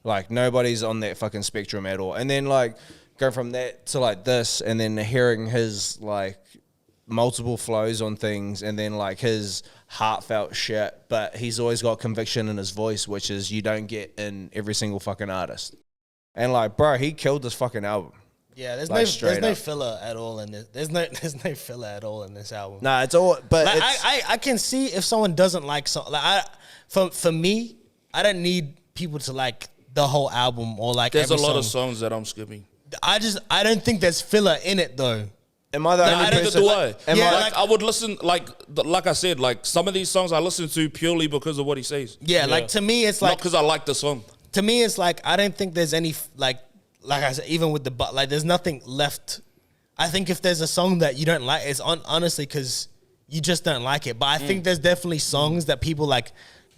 Like nobody's on that fucking spectrum at all. And then like going from that to like this, and then hearing his like multiple flows on things, and then like his heartfelt shit, but he's always got conviction in his voice, which is you don't get in every single fucking artist. And like, bro, he killed this fucking album. Yeah, there's Like, no straight up. filler at all in this. There's no filler at all in this album. Nah, it's all, but Like, it's, I can see if someone doesn't like something. Like for me, I don't need people to like the whole album or like. There's a every lot of song. songs that I'm skipping. I don't think there's filler in it though. Am I the only Neither person? do I. Am Yeah, I, Like I would listen, like I said, like some of these songs I listen to purely because of what he says, Yeah, like to me, it's not like because I like the song. to me, it's like I don't think there's any like I said, even with the but like there's nothing left. I think if there's a song that you don't like, it's honestly because you just don't like it. But I think there's definitely songs that people like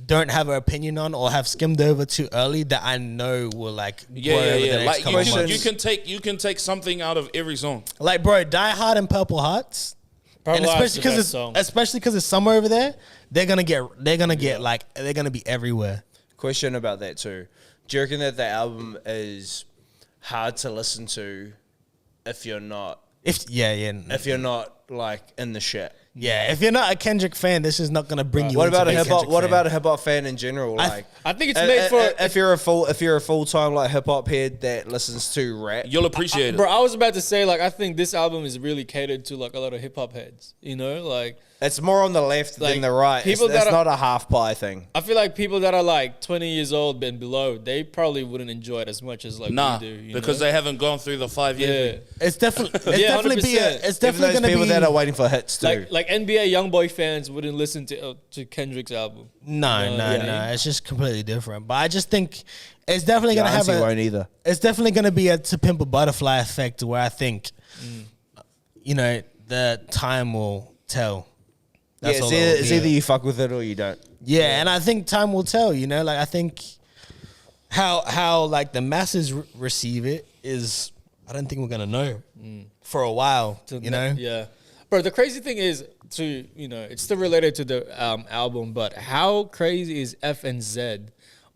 don't have an opinion on or have skimmed over too early that I know will like Yeah, grow yeah, over yeah. the next Like couple you months. you can take something out of every song. Like bro, Die Hard and Purple Hearts. Purple And Heart's especially the because best it's song. especially because it's summer over there, they're gonna get like they're gonna be everywhere. question about that too. Do you reckon that the album is hard to listen to if you're not If like in the shit? if you're not a Kendrick fan, this is not gonna bring you. What into about a being hip hop? Kendrick What fan. about a hip hop fan in general? Like, I think it's made for if you're a full time like hip hop head that listens to rap. You'll appreciate Bro, it. I was about to say, like, I think this album is really catered to like a lot of hip hop heads. You know, like It's more on the left Like, than the right. people It's that are- not a half pie thing. I feel like people that are like 20 years old and below, they probably wouldn't enjoy it as much as like Nah, we do. You because know? they haven't gone through the 5 years. yeah. It's definitely Yeah, definitely be 100%. it's Even definitely those gonna people be that are waiting for hits too. Like NBA YoungBoy fans wouldn't listen to Kendrick's album. no, You know what I no. mean? It's just completely different. But I just think it's definitely gonna have won't either. it's definitely gonna be a To Pimp a Butterfly effect where I think you know the time will tell. Yeah, That's all it's it'll either be. you fuck with it or you don't. Yeah, and I think time will tell. You know, like I think how like the masses receive it is I don't think we're gonna know for a while. You know, Yeah. Bro, the crazy thing is it's still related to the album, but how crazy is F and Z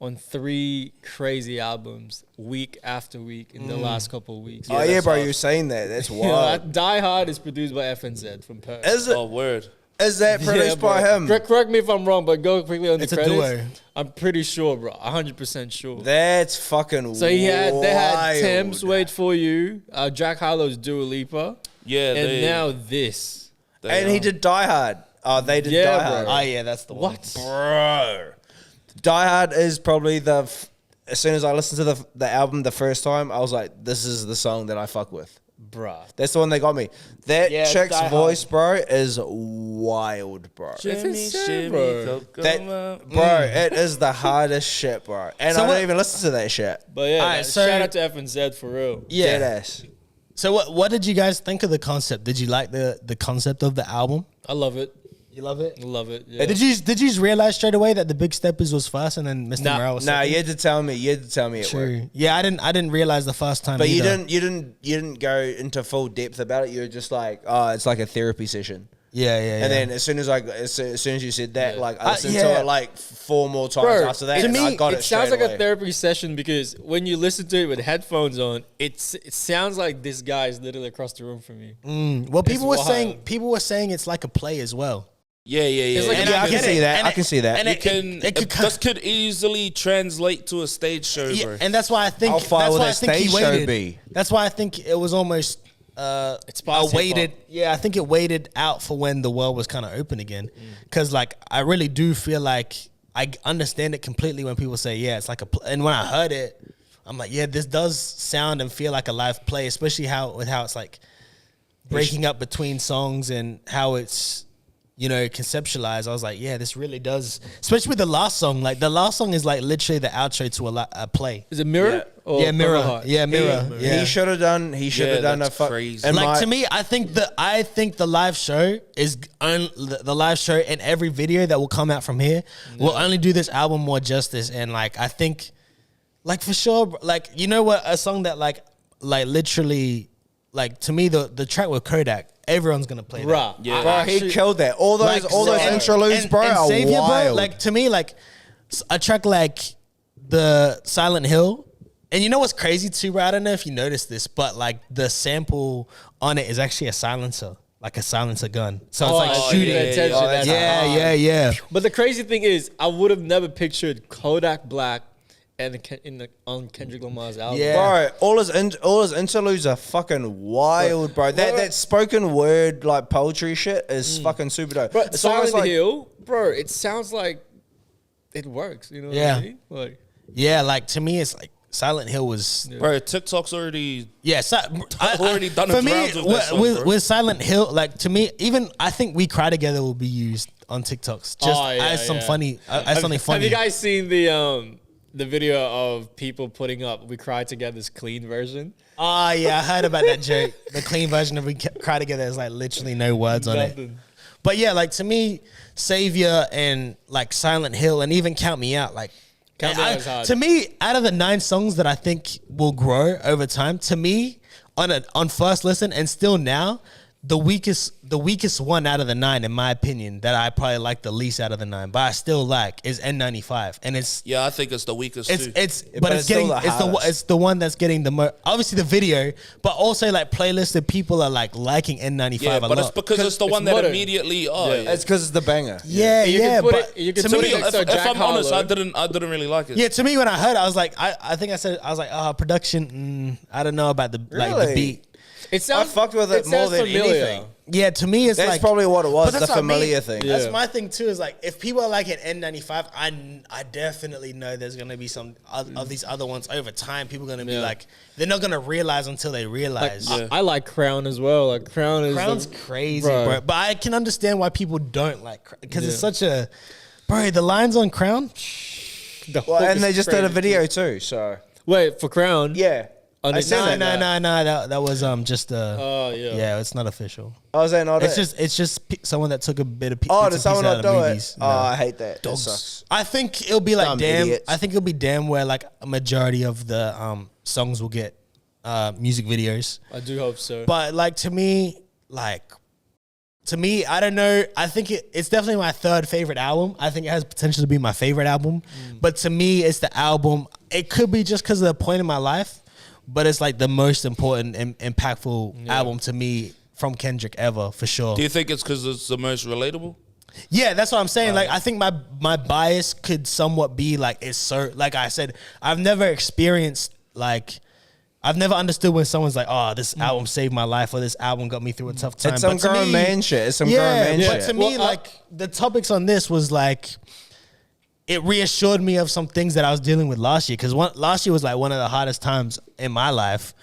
on 3 crazy albums week after week in the last couple of weeks? Oh yeah, bro, that's you're saying that. That's You know, wild. Die Hard is produced by F and Z from Perth. Is it? Oh, word. Is that produced by him? Correct me if I'm wrong, but go quickly on the It's a credits. duo. I'm pretty sure, bro. 100% sure. That's fucking. So they had wild. Thames Wait For You, Jack Harlow's Dua Lipa, Yeah, and now this. And he did Die Hard. Oh, they did Yeah, Die bro. Hard. oh yeah, that's the one. What? Bro, Die Hard is probably as soon as I listened to the album the first time, I was like, this is the song that I fuck with. Bruh. That's the one that got me. That Yeah, chick's Die Hard. voice, bro, is wild, bro. Shimmy, shimmy, bro. Bro, it is the hardest shit, bro. And So I what- don't even listen to that shit. But yeah, Alright, so- shout out to F and Z for real. Yeah. Deadass. So what did you guys think of the concept? Did you like the concept of the album? I love it. You love it. I love it. Yeah. Did you realize straight away that the Big Steppers was first and then Mr. Nah, Morale was Nah, second? you had to tell me. You had to tell me it worked. True. Yeah, I didn't realize the first time. But you either. didn't go into full depth about it. You were just like, oh, it's like a therapy session. Yeah, yeah. And then as soon as you said that, Yeah. like I listened yeah. to it like 4 more times Bro, after that, to and me, I got it. it sounds straight like away. a therapy session because when you listen to it with headphones on, it sounds like this guy is literally across the room from you. well, people were wild. saying it's like a play as well. Yeah, yeah, yeah. It's like And a Yeah, I you can get see it. that. And I it- can see that. and you can. This could easily translate to a stage show, Yeah, bro. and that's why I think How far that's will why that I think he stage show waited. be? That's why I think it was almost It's past a waited. hip-hop. Yeah, I think it waited out for when the world was kind of open again. Because like I really do feel like I understand it completely when people say yeah, it's like a. And when I heard it, I'm like yeah, this does sound and feel like a live play, especially how it's like breaking up between songs and how it's conceptualized. I was like, yeah, this really does, especially with the last song. Like the last song is like literally the outro to a play. Is it Mirror? Yeah. Or Yeah, Mirror. Purple Hearts? Yeah, Mirror. Yeah. He should have done. He should have Yeah, done a that's fuck. crazy. and Like my- to me, I think the live show is the live show and every video that will come out from here will only do this album more justice. And like I think, like for sure, like you know what, a song that like literally, like to me the track with Kodak, everyone's gonna play that. Bruh. Yeah. bro, he killed that. All those And- interludes, and- bro, and are Savior, wild. bro, like to me, like a track like the Silent Hill. And you know what's crazy too, bro? I don't know if you noticed this, but like the sample on it is actually a silencer, like a silencer gun. So it's like I shooting. didn't pay attention. Oh, That's that's hard. Yeah. But the crazy thing is, I would have never pictured Kodak Black and on Kendrick Lamar's album. Yeah. Bro, all his interludes are fucking wild, bro. That spoken word like poetry shit is fucking super dope. But It's almost Silent like Hill, bro, it sounds like it works. You know what Yeah. I mean? Like, Yeah, like to me, it's like Silent Hill was Bro, TikTok's already already done for its me rounds with that song, bro. with Silent Hill. Like to me, even I think We Cry Together will be used on TikToks just as some funny, as something funny. Have you guys seen the video of people putting up We Cry Together's clean version? Oh yeah, I heard about that joke. The clean version of We Cry Together is like literally no words on it. Nothing. But yeah, like to me, Savior and like Silent Hill and even Count Me Out, like Count Me Out is hard. to me, out of the 9 songs that I think will grow over time, to me, on first listen and still now, the weakest one out of the 9, in my opinion, that I probably like the least out of the 9, but I still like is N95, and it's Yeah, I think it's the weakest too. but it's it's getting still the it's hardest. the one that's getting the most, obviously the video, but also like playlisted people are like liking N95 Yeah, a but lot. it's because it's the it's one that modern. immediately. It's because it's the banger. yeah, You can yeah, put but it- you can to put me, it next to if Jack I'm honest, Harlow. I didn't really like it. yeah, to me when I heard it, I was like, I think I was like, production, I don't know about the like the Really? beat. It sounds, fucked with it more sounds than familiar. anything. Yeah, to me it's That's like probably what it was, but that's the what I mean. familiar thing. That's Yeah. my thing too. Is like if people are like an N95, I definitely know there's gonna be some of these other ones over time. People are gonna be Yeah. like, they're not gonna realize until they Like, realize. I like Crown as well. Like Crown is Crown's the- crazy, bro. bro. But I can understand why people don't like because it's Yeah. such a bro. The lines on Crown, The Well, hook and is they just did a crazy. video too, so Wait for Crown. yeah. On I the- said no, that. that was just Oh yeah. yeah, it's not official. I was saying, It's just someone that took a bit of oh, bits did and someone pieces not out of do movies. it? No. Oh, I hate that. That sucks. I think it'll be like Dumb damn. idiots. I think it'll be damn where like a majority of the songs will get music videos. I do hope so. But like to me, I don't know. I think it's definitely my 3rd favorite album. I think it has potential to be my favorite album. But to me, it's the album. It could be just because of the point in my life, but it's like the most important and impactful album to me from Kendrick ever, for sure. Do you think it's because it's the most relatable? Yeah, that's what I'm saying. Like, I think my bias could somewhat be like, it's so, like I said, I've never experienced, like, I've never understood when someone's like, oh, this album saved my life or this album got me through a tough time. It's some But to grown me- man shit. It's some grown man but shit. to me, Well, like, the topics on this was like, it reassured me of some things that I was dealing with last year. Because last year was like one of the hardest times in my life.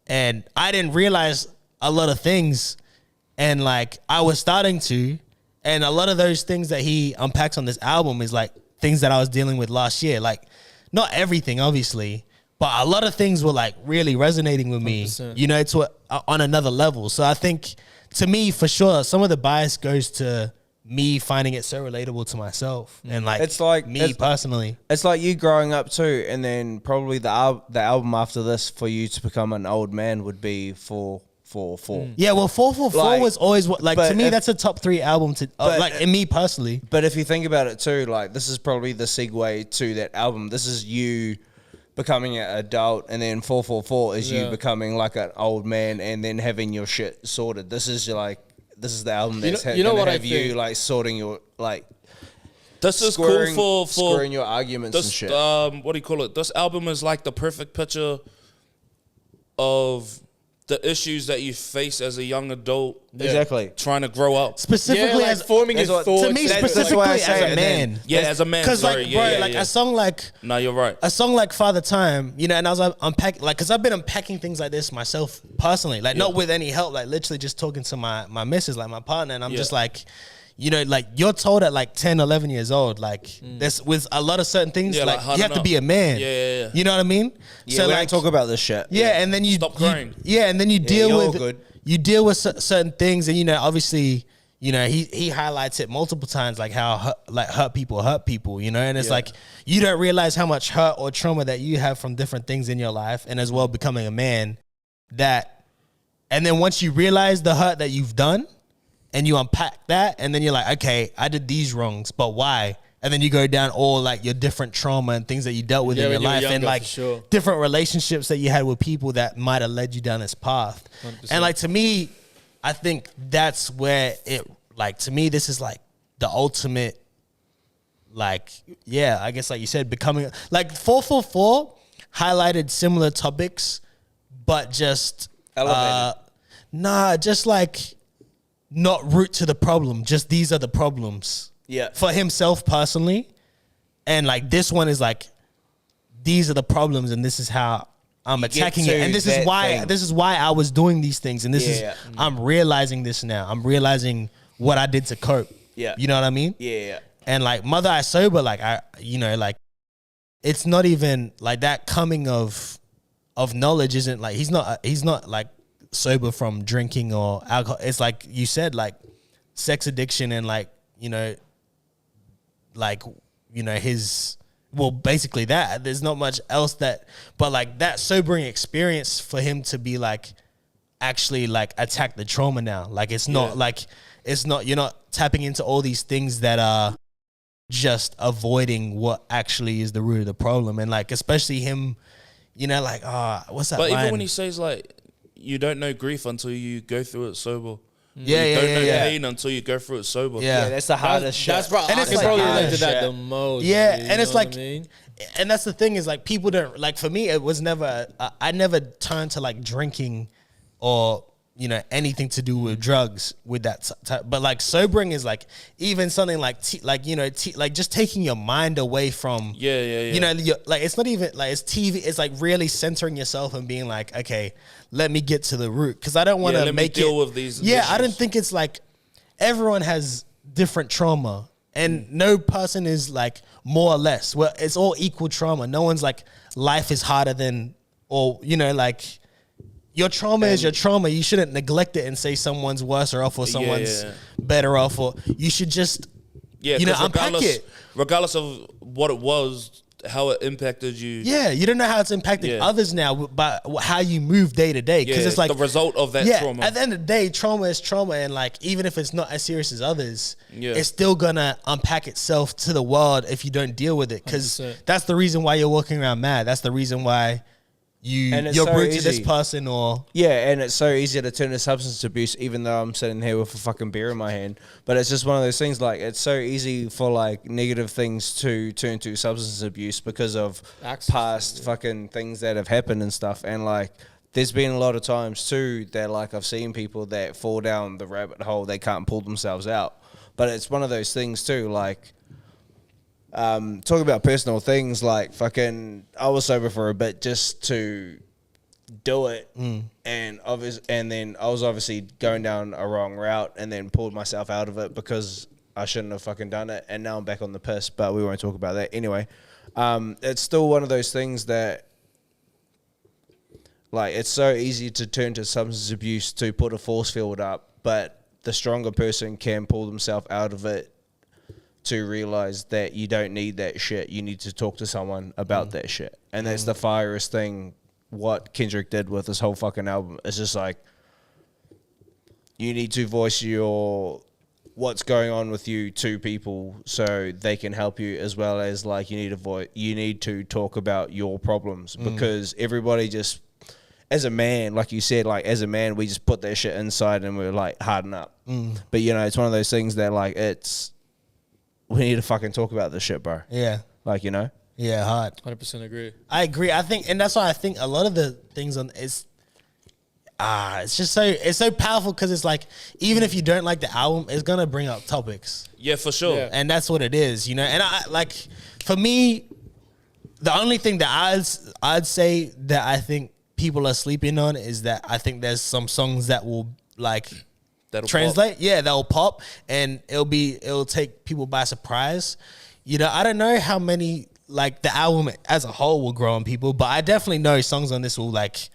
And I didn't realize a lot of things. And like, I was starting to. And a lot of those things that he unpacks on this album is like things that I was dealing with last year. Like, not everything, obviously, but a lot of things were like really resonating with me. 100%. You know, it's on another level. So I think, to me, for sure, some of the bias goes to me finding it so relatable to myself and like It's like- me it's- personally. It's like you growing up too, and then probably the album after this for you to become an old man would be 444. Yeah, well, 444 Like, was always what, like, but to me, if- that's a top 3 album to but like if- in me personally. But if you think about it too, like this is probably the segue to that album. This is you becoming an adult, and then 444 is you Yeah. becoming like an old man, and then having your shit sorted. This is the album that's you know gonna what I have you think? like sorting your like This is squaring, cool for squaring your arguments and this. shit. What do you call it? This album is like the perfect picture of the issues that you face as a young adult Exactly. trying to grow up. Specifically like as forming his that's what- thoughts. to me, that's specifically why I as say a it then. man. Yeah, as a man. Because Sorry. like, yeah, bro, yeah, like yeah. a song like No, you're right. a song like Father Time, you know, and I was unpacking, like, because I've been unpacking things like this myself personally, like, not with any help, like, literally just talking to my missus, like, my partner, and I'm Yeah. just like, you know, like, you're told at like 10, 11 years old, like, there's with a lot of certain things, Yeah, like, like, you have harden to up. be a man. Yeah. You know what I mean? Yeah, we don't talk about this shit. Yeah, and then you Stop crying. and then you deal you're with good. you deal with certain things, and you know, obviously, you know, he highlights it multiple times, like how hurt people, you know, and it's like you don't realize how much hurt or trauma that you have from different things in your life, and as well becoming a man. And then once you realize the hurt that you've done, and you unpack that, and then you're like, okay, I did these wrongs, but why? And then you go down all like your different trauma and things that you dealt with Yeah, in your when you were life, and younger, like for sure. different relationships that you had with people that might have led you down this path. 100%. And like, to me, I think that's where it, like, to me, this is like the ultimate, like, yeah, I guess like you said, becoming, like 444 highlighted similar topics, but just, Elevated. just like not root to the problem, just these are the problems. Yeah. For himself personally. And like this one is like, these are the problems, and this is how I'm attacking it, and this is why I was doing these things, and this is I'm realizing this now. I'm realizing what I did to cope. Yeah, you know what I mean. Yeah. And like Mother I Sober, like like it's not even like that coming of knowledge isn't like he's not like sober from drinking or alcohol. It's like you said, like sex addiction and like his. Well, basically that. There's not much else but like that sobering experience for him to be like, actually like attack the trauma now. Like it's not you're not tapping into all these things that are just avoiding what actually is the root of the problem. And like, especially him, like, what's that But line? even when he says like, you don't know grief until you go through it sober. You don't know pain until you go through it sober. Yeah, that's the hardest shit. That's probably, I can probably relate to that the most. Yeah, dude, and it's like, I mean? and that's the thing is like people don't like. For me, it was never. I never turned to like drinking or anything to do with drugs with that type. But like sobering is like even something like like just taking your mind away from like it's not even like it's TV. It's like really centering yourself and being like, okay, let me get to the root, because I don't want to make deal with these. Yeah, I don't think it's like everyone has different trauma. And no person is like more or less. Well, it's all equal trauma. No one's like life is harder than, or like your trauma is your trauma. You shouldn't neglect it and say someone's worse off or someone's better off, or you should just unpack it. Regardless of what it was, how it impacted you. Yeah, you don't know how it's impacting others now, but how you move day to day, because it's like the result of that trauma. At the end of the day, trauma is trauma, and like even if it's not as serious as others, it's still gonna unpack itself to the world if you don't deal with it. Because that's the reason why you're walking around mad. That's the reason why you're so rude to this person, or and it's so easy to turn to substance abuse, even though I'm sitting here with a fucking beer in my hand. But it's just one of those things, like it's so easy for like negative things to turn to substance abuse because of past fucking things that have happened and stuff. And like there's been a lot of times too that like I've seen people that fall down the rabbit hole, they can't pull themselves out. But it's one of those things too, like talking about personal things, like fucking I was sober for a bit just to do it, and then I was obviously going down a wrong route, and then pulled myself out of it because I shouldn't have fucking done it, and now I'm back on the piss, but we won't talk about that anyway. It's still one of those things that like it's so easy to turn to substance abuse to put a force field up, but the stronger person can pull themselves out of it to realize that you don't need that shit. You need to talk to someone about that shit. And that's the firest thing what Kendrick did with this whole fucking album. It's just like, you need to voice what's going on with you to people so they can help you, as well as like you need to talk about your problems, because everybody just, as a man, like you said, like as a man, we just put that shit inside and we're like harden up. But it's one of those things that like we need to fucking talk about this shit, bro. Yeah. Like, Yeah, hard. 100% agree. I agree. I think, and that's why I think a lot of the things on it's just so powerful, because it's like, even if you don't like the album, it's gonna bring up topics. Yeah, for sure. Yeah. And that's what it is, And I like, for me, the only thing that I'd say that I think people are sleeping on is that I think there's some songs that will like translate. Yeah, that'll pop, and it'll take people by surprise. I don't know how many, like the album as a whole will grow on people, but I definitely know songs on this will like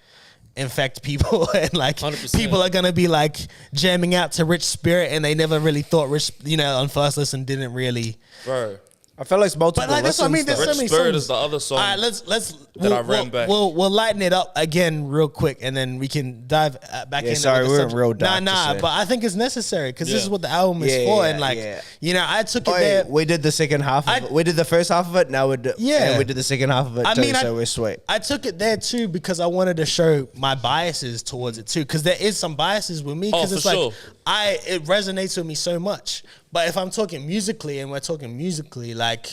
infect people, and like 100%. People are gonna be like jamming out to Rich Spirit, and they never really thought Rich, on first listen didn't really. Bro, I feel like it's multiple. But like that's what I mean. There's so many Spirit songs. is the other song. All right, I ran back. We'll lighten it up again real quick, and then we can dive back in. Sorry, we went real dark. But I think it's necessary, because this is what the album is for, and like I took it there. We did the second half. Of it. We did the first half of it. Now and we did the second half of it too. So we're sweet. I took it there too because I wanted to show my biases towards it too, because there is some biases with me, because it's like it resonates with me so much. But if I'm talking musically, and we're talking musically, like,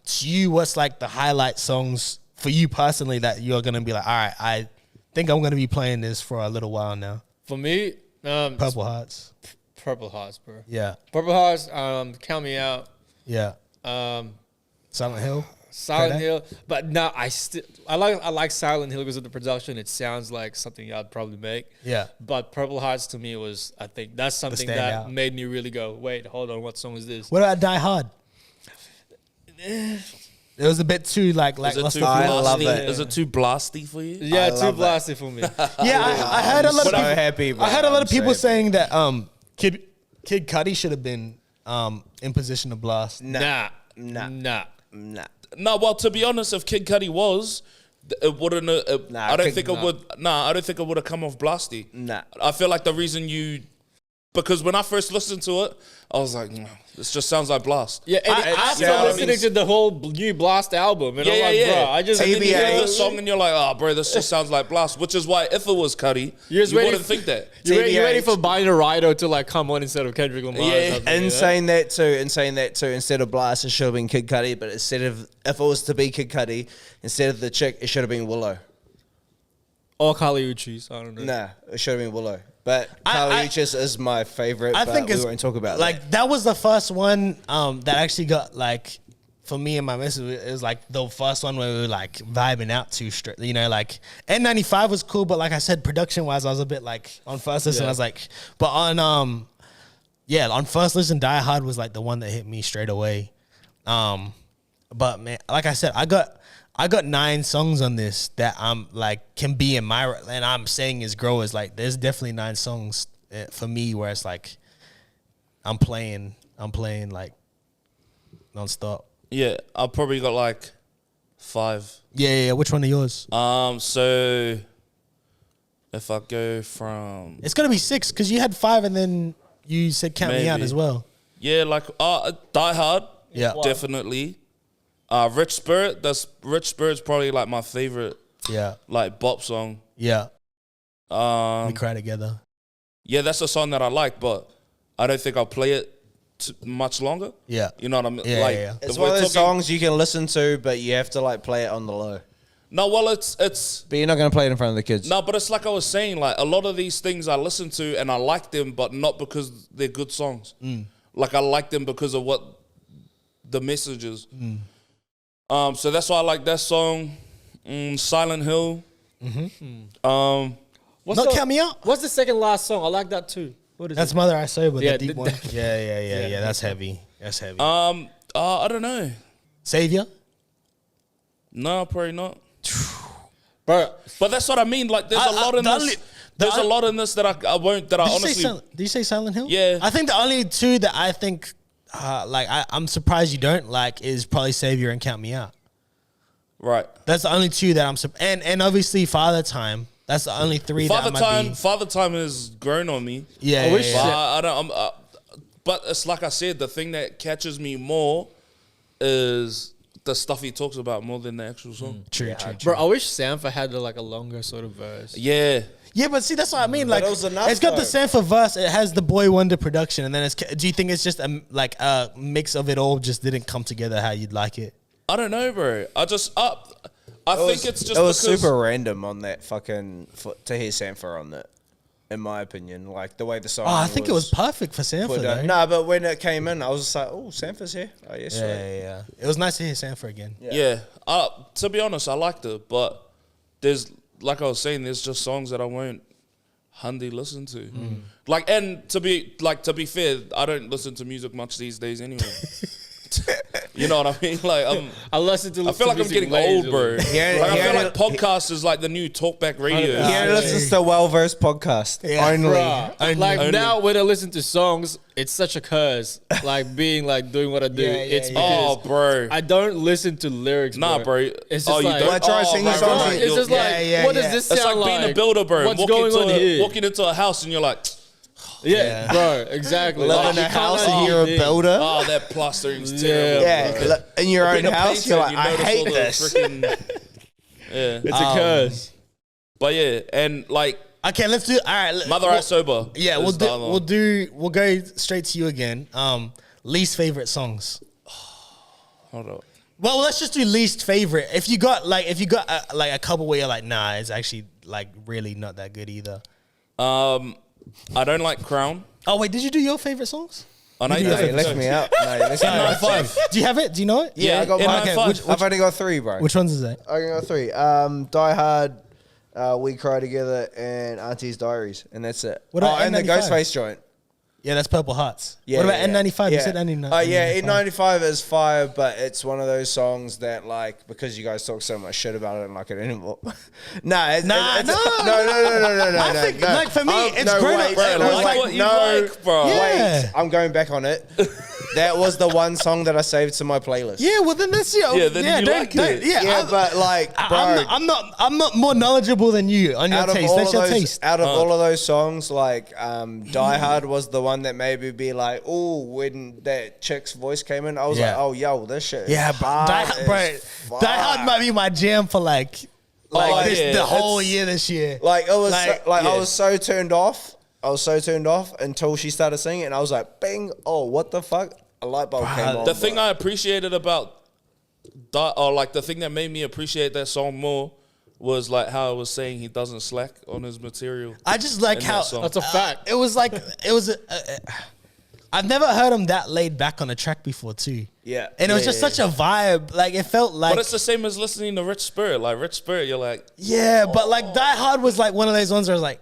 to you, what's like the highlight songs for you personally that you're gonna be like, all right, I think I'm gonna be playing this for a little while now? For me, Purple Hearts. Purple Hearts, bro. Yeah. Purple Hearts. Count Me Out. Yeah. Silent Hill. Silent that? Hill, but no, I like Silent Hill because of the production. It sounds like something I'd probably make. Yeah. But Purple Hearts to me was, I think that's something that standout. made me really go, wait, hold on, what song is this? What about Die Hard? It was a bit too like Is it lost too off the I love blasty? it. Is it too blasty for you? Yeah, I too love it. blasty for me. Yeah, I heard a lot of so people. happy. I heard a lot of people so saying that Kid Cudi should have been in position to blast. Nah. Nah. No, well, to be honest, if Kid Cudi was, it wouldn't. Nah, I don't Kid- think it would. Nah, I don't think it would have come off blasty. Nah. I feel like the reason because when I first listened to it, I was like, no, this just sounds like Blast. Yeah, and I- after you know what I listening mean? to the whole new Blast album, and Yeah, I'm like, yeah, yeah. bro, I just And then you hear TBA. this song and you're like, oh, bro, this just sounds like Blast. Which is why if it was Cudi, you just waiting wouldn't for- think that. You're ready TBH. for Bino to like come on instead of Kendrick Lamar. Yeah, or something, And you know? saying that too, instead of Blast, it should have been Kid Cudi. But instead of, if it was to be Kid Cudi, instead of the chick, it should have been Willow. Or Kali Uchis, I don't know. Nah, it should have been Willow. But I- Kali Uchis is my favorite. I but think we it's won't talk about like that was the first one that actually got like for me and my missus. It was like the first one where we were like vibing out to straight. You know, like N95 was cool, but like I said, production wise, I was a bit like on first listen. Yeah. I was like, but on on first listen, Die Hard was like the one that hit me straight away. But man, like I said, I got 9 songs on this that I'm like can be in my, and I'm saying as growers, like there's definitely 9 songs for me where it's like I'm playing like nonstop. Yeah, I've probably got like 5. Yeah. Which one are yours? So if I go from It's gonna be 6 because you had 5 and then you said Count Me Out Maybe. as well. yeah, like Die Hard, Yeah. definitely. Rich Spirit's probably like my favorite Yeah. like bop song. Yeah. We Um, cry together. yeah, that's a song that I like, but I don't think I'll play it much longer. Yeah. You know what I mean? Yeah, like, yeah. if It's we're one of those talking- songs you can listen to, but you have to like play it on the low. No, well, it's But you're not going to play it in front of the kids. no, but it's like I was saying, like a lot of these things I listen to and I like them, but not because they're good songs. Like I like them because of what the message is. So that's why I like that song, Silent Hill. What's Not the- Count Me Out. What's the second last song? I like that too. What is That's it? Mother I Sober, Yeah, the deep one. th- Yeah. That's heavy. That's heavy. I don't know. Savior. No, probably not. Bro, But that's what I mean. Like, there's a lot in the this. only- There's the- a lot in this that I won't. That I honestly. Did you say Silent Hill? Yeah. I think the only 2 that I think, I'm surprised you don't like is probably Savior and Count Me Out. Right. That's the only 2 that I'm and obviously Father Time. That's the only 3 Father that I might be. Father Time has grown on me. Yeah, I wish- yeah, But yeah. I don't. But it's like I said, the thing that catches me more is the stuff he talks about more than the actual song. True. bro, I wish Sampha had like a longer sort of verse. Yeah. Yeah, but see, that's what I mean. Like, it was enough, it's got the though. Sanford verse. It has the Boy Wonder production, and then it's. Do you think it's just a mix of it all? Just didn't come together how you'd like it. I don't know, bro. I think it's just it was because super random on that fucking to hear Sampha on that. In my opinion, like the way the song. Oh, I think it was perfect for Sanford. though. No, but when it came in, I was just like, "Oh, Sampha's here." Oh, yes, Yeah, sir. yeah. It was nice to hear Sanford again. Yeah. To be honest, I liked it, but there's like I was saying, there's just songs that I won't handy listen to. Like, and to be fair, I don't listen to music much these days anyway. You know what I mean? Like, I feel like I'm getting old, bro. Yeah, Like, I yeah. feel like podcast is like the new talkback radio. He only listens to well-versed podcast. Yeah. Only. Bruh, like Only. now when I listen to songs, it's such a curse. Like being like doing what I do. Yeah, It's yeah. Oh, because bro. I don't listen to lyrics. Nah, bro. It's just oh, you like, don't? Well, I try oh, singing right, songs right, like- it's just like, Yeah, yeah, what yeah. does this It's sound like being a builder, bro. What's going on here? Walking into a house and you're like, Yeah, bro, exactly. Live Like, in you a can't house let and you're a thing. builder. oh, that plastering's Yeah, terrible. Yeah, like, in your own Being a house, painter, you're like, you I notice hate all the this. freaking- yeah. It's a curse. But yeah, and like Okay, let's do. All right, Mother I Sober. Yeah, is the other one. We'll go straight to you again. Least favorite songs. Hold on. Well, let's just do least favorite. If you got like a couple where you're like, nah, it's actually like really not that good either. I don't like Crown. Oh wait, did you do your favorite songs? On You do your No, you 896. left me out. No, you left me out. 95. Do you have it? Do you know it? Yeah, I got in mine. 95. I've only got 3, bro. Which ones is that? I got 3. Die Hard, We Cry Together, and Auntie's Diaries, and that's it. What about and the N95? Ghostface joint. Yeah, that's Purple Hearts. Yeah, What about yeah, N95? You yeah. said N95. Oh yeah, N95 is fire, but it's one of those songs that like because you guys talk so much shit about it, I don't like it anymore. Nah, it's, Nah, it's, no. no. I think, like, for me, it's no, grown wait, up. Bro, It no, was like like, what you like, bro. Yeah. Wait, I'm going back on it. That was the one song that I saved to my playlist. Yeah, well then that's Yeah, then you like it. Yeah, but like, bro, I'm not more knowledgeable than you on your out of taste. all That's of your those, taste. out of all of those songs, like Die Hard was the one that made me be like, oh, when that chick's voice came in, I was Yeah. like, oh, yo, this shit. Yeah, is but hard Die, as bro, fuck. Die Hard might be my jam for like Oh, this, yeah, the whole it's- year this year. Like it was Like, I yeah. was so turned off. I was so turned off until she started singing, and I was like, bing, oh, what the fuck? A light bulb came on. The thing I appreciated about or like the thing that made me appreciate that song more was like how I was saying he doesn't slack on his material. I just like in how that song. That's a fact. it was like it was. I've never heard him that laid back on a track before too. Yeah. and it was Yeah, just yeah, such a vibe. Like it felt like But it's the same as listening to Rich Spirit. Like Rich Spirit, you're like, yeah, but like Die Hard was like one of those ones where I was like,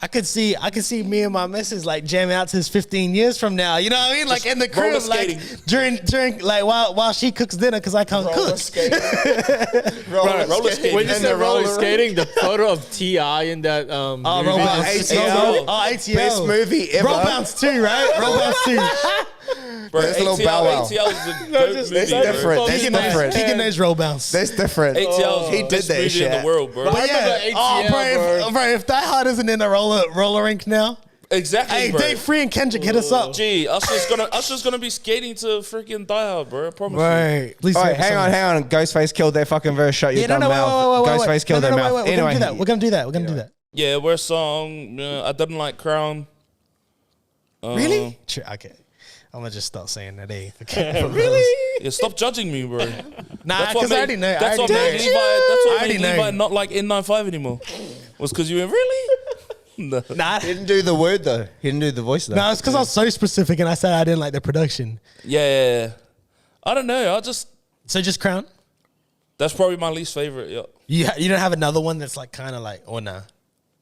I could see me and my missus like jamming out to his 15 years from now. You know what I mean? Like in the roller crib, like skating. during like while she cooks dinner because I can't roller cook. skating. roller skating. When you And said the roller roller- skating, the photo of Ti in that Oh, movie roll is bounce. ATL. Oh, ATL. Best movie ever. Roll bounce too, right? Roll bounce too. bro, That's a little ATL, Bow Wow. ATL is a dope just- movie. That's bro. different. That's Speaking of, different. speaking of roll bounce. That's different. ATL is He the did best that movie shit. in the world, bro. But I remember yeah, ATL, bro, if Die Hard isn't in a roller rink now, Exactly, hey, bro. Dave Free and Kendrick hit us up. Gee, Usher's gonna be skating to freaking Die Hard, bro. I promise you. Right. Please. All right, save us hang on. Ghostface killed that fucking verse. Shut your Yeah, no, dumb no, mouth. wait. Ghostface killed their mouth. We're Anyway, gonna do that. We're gonna do that. Yeah, worst song. I didn't like Crown. Really? Okay. I'm gonna just start saying that. Really? Yeah, stop judging me, bro. Nah, That's what because I made- already know. That's what I made already Levi. know. That's I what already made know. Levi not like N95 anymore. Was because you went really. No. Nah, he didn't do the word though. He didn't do the voice though. no, it's because I was so specific and I said I didn't like the production. Yeah. I don't know. So just Crown. That's probably my least favorite. Yeah. You don't have another one that's like kind of like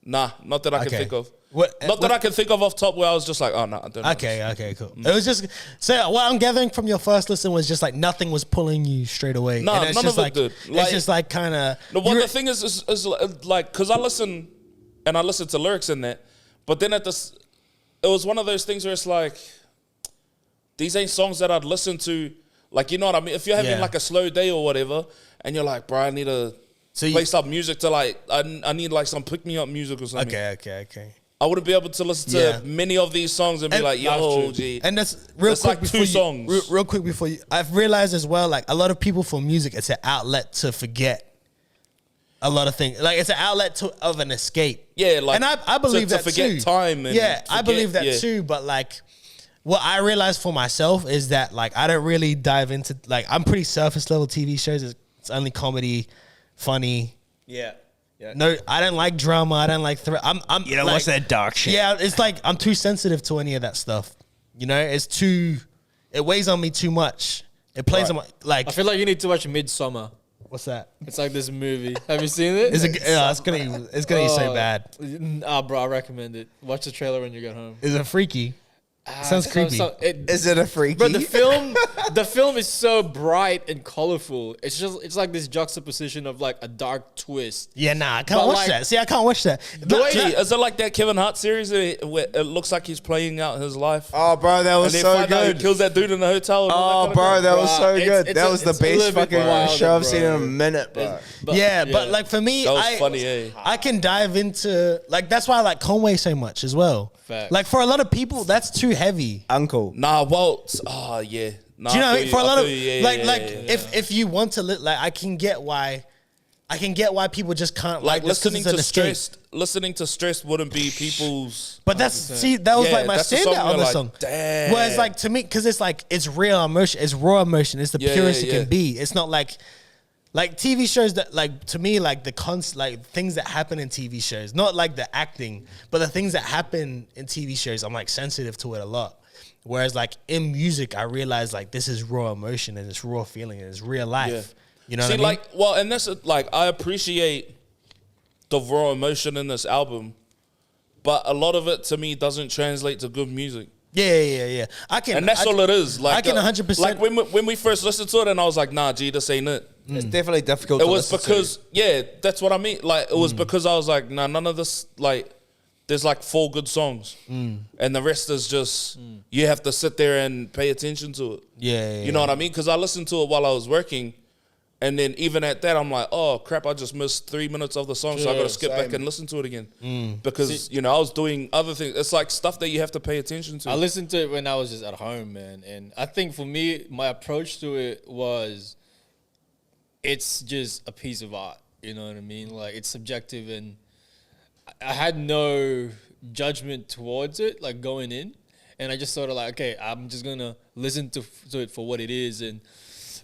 Nah, not that I can Okay. think of. What- Not that I can think of off top where I was just like, oh no, I don't know. Okay, cool. It was just so what I'm gathering from your first listen was just like nothing was pulling you straight away. No, And it's none just of it like, did. It's Like- just like kind of. No, well, the thing is like, because I listen to lyrics in that, but then it was one of those things where it's like, these ain't songs that I'd listen to. Like, you know what I mean? If you're having Yeah. like a slow day or whatever, and you're like, bro, I need to play some music to like, I need like some pick me up music or something. Okay. I wouldn't be able to listen to Yeah. many of these songs and be And- like, yo, G. And that's real It's quick like before two you, songs. Real quick before you. I've realized as well, like a lot of people for music, it's an outlet to forget a lot of things. Like it's an outlet of an escape. Yeah, like, and I believe to that forget too. time and yeah, I forget- believe that yeah. too. But like, what I realized for myself is that like I don't really dive into like I'm pretty surface level TV shows. It's only comedy, funny. yeah. No, I don't like drama. I don't like I'm You don't like, watch that dark shit. Yeah, it's like I'm too sensitive to any of that stuff. You know, it weighs on me too much. It plays on my like. I feel like you need to watch Midsummer. What's that? It's like this movie. Have you seen it? Is it? It's gonna be so bad. Bro, I recommend it. Watch the trailer when you get home. Is it freaky? Sounds creepy. Is it a freaky? But the film is so bright and colorful. It's like this juxtaposition of like a dark twist. Yeah, nah, I can't But watch like- that. See, I can't watch that. Gee, is it like that Kevin Hart series where it looks like he's playing out his life? Oh, bro, that was and then so find out he good. kills that dude in the hotel. and all Oh, that bro, kind of that was Bruh, so it's- good. it's That a- was the it's a little best bit fucking wilder, show I've seen in a bro. minute, bro. But- yeah, but like for me, That was funny, eh? I can dive into like that's why I like Conway so much as well. Facts. Like for a lot of people, that's too heavy. Uncle. Nah, well, yeah. Nah, Do you know what I mean? For a lot of yeah. if you want to like I can get why people just can't like this 'cause listening it's an to escape. listening to stress wouldn't be people's. But that was Yeah, like my that's the song standout on you're the like, song. damn. Whereas like to me, because it's like it's real emotion, it's raw emotion, it's the Yeah, purest yeah, it yeah. can be. It's not like TV shows that like to me like like things that happen in TV shows, not like the acting, but the things that happen in TV shows. I'm like sensitive to it a lot. Whereas like in music, I realized like this is raw emotion and it's raw feeling and it's real life. Yeah. You know See, what I mean? like, well, and that's like, I appreciate the raw emotion in this album, but a lot of it to me doesn't translate to good music. Yeah. And that's all it is. Like, I can 100%. Like when we first listened to it, and I was like, nah, G, this ain't it. It's definitely difficult It to was listen because, to. yeah, that's what I mean. Like, it was because I was like, nah, none of this, like, there's like 4 good songs. And the rest is just, you have to sit there and pay attention to it. Yeah. You know what I mean? Because I listened to it while I was working. And then even at that, I'm like, oh, crap, I just missed 3 minutes of the song, so I got to skip back and listen to it again. Because, I was doing other things. It's like stuff that you have to pay attention to. I listened to it when I was just at home, man. And I think for me, my approach to it was, it's just a piece of art. You know what I mean? Like, it's subjective, and I had no judgment towards it, like, going in. And I just sort of like, okay, I'm just going to listen to it for what it is. And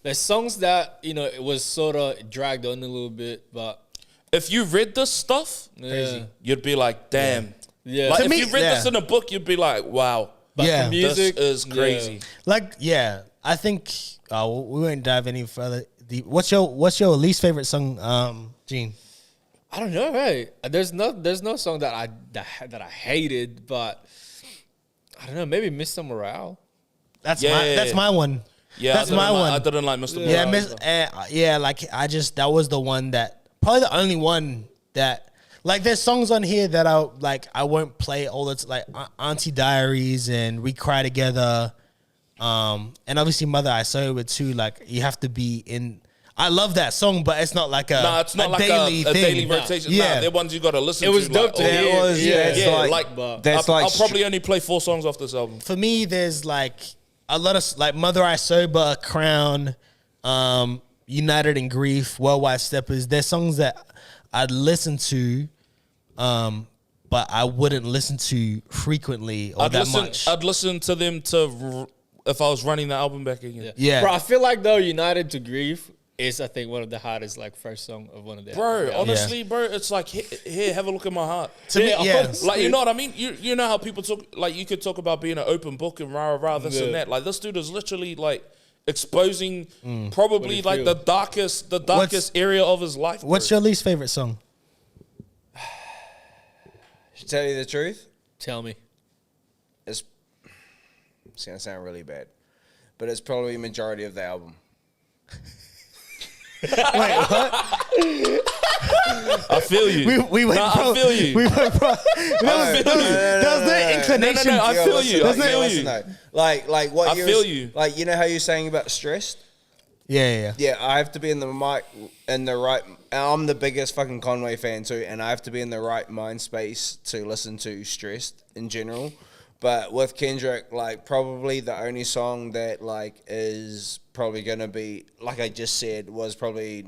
there's songs that, it was sort of dragged on a little bit, but... If you read this stuff, you'd be like, damn. Yeah. Like, To if me, you read this in a book, you'd be like, wow. But Yeah. for music, This is crazy. Like, yeah, I think we won't dive any further. What's your least favorite song, Gene? I don't know, right? There's no song that I hated, but I don't know, maybe Mr. Morale. That's Yeah. my one. Yeah, That's my one. I didn't like Mr. Yeah, Morale. like that was the one that probably the only one that like there's songs on here that I won't play all the like Auntie Diaries and We Cry Together, and obviously Mother I Sober too. Like you have to be in. I love that song, but it's not like It's not like daily a thing. daily rotation. Yeah. Nah, they're ones you got to listen It to. was dope to hear. It was, yeah, it's Yeah, like, that's I'll like probably only play 4 songs off this album. For me, there's like a lot of like Mother I Sober, Crown, United in Grief, Worldwide Steppers. There's songs that I'd listen to, but I wouldn't listen to frequently or much. I'd listen to them if I was running the album back again. Yeah. Bro, I feel like though United to Grief is, I think, one of the hardest like first song of one of their Bro, albums. honestly, bro, it's like, here, have a look at my heart. To me, yeah. Like, you know what I mean? You know how people talk, like, you could talk about being an open book and rah, this and that. Like, this dude is literally, like, exposing probably, like, feel? the darkest area of his life. What's your least favorite song? To tell you the truth, Tell me. it's gonna sound really bad, but it's probably a majority of the album. Wait, what? I feel you. We went Nah, pro. I feel you. We went pro. There was no inclination. No, I feel you. I feel listen, you. though. Like what I you feel was- you. Like, you know how you're saying about stressed? Yeah. Yeah, I have to be in the mic in the right. I'm the biggest fucking Conway fan too, and I have to be in the right mind space to listen to Stressed in general. But with Kendrick, like, probably the only song that like is probably gonna be, like I just said, was probably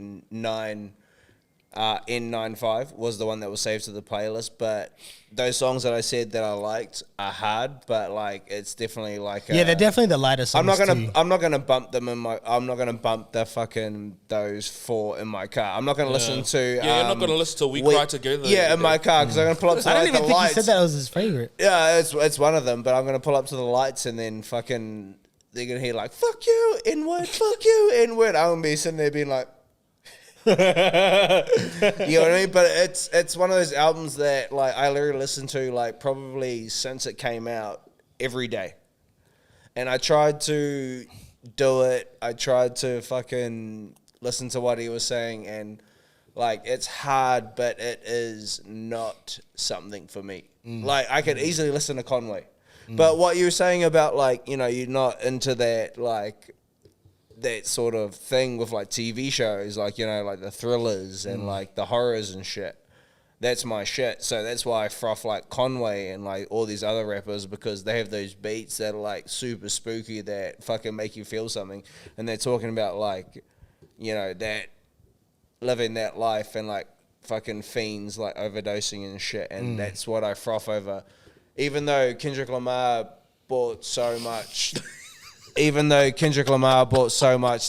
N95 was the one that was saved to the playlist. But those songs that I said that I liked are hard, but like it's definitely like Yeah, they're definitely the lighter songs. I'm not gonna bump them in my. I'm not gonna bump the fucking those 4 in my car. I'm not gonna listen to. Yeah, you're not going to listen to We Cry Together. Yeah, in my car because I'm gonna pull up to I don't like, even the think lights. he said that was his favorite. Yeah, it's one of them. But I'm gonna pull up to the lights and then fucking they're gonna hear like "fuck you N-word, fuck you N-word." I'm gonna be sitting there being like. You know what I mean? But it's one of those albums that like I literally listen to like probably since it came out every day. And I tried to do it. I tried to fucking listen to what he was saying, and like it's hard, but it is not something for me. Like I could easily listen to Conway. But what you were saying about like, you know, you're not into that like that sort of thing with like TV shows, like, you know, like the thrillers and like the horrors and shit. That's my shit. So that's why I froth like Conway and like all these other rappers, because they have those beats that are like super spooky that fucking make you feel something. And they're talking about like, you know, that living that life and like fucking fiends like overdosing and shit. And that's what I froth over. Even though Kendrick Lamar bought so much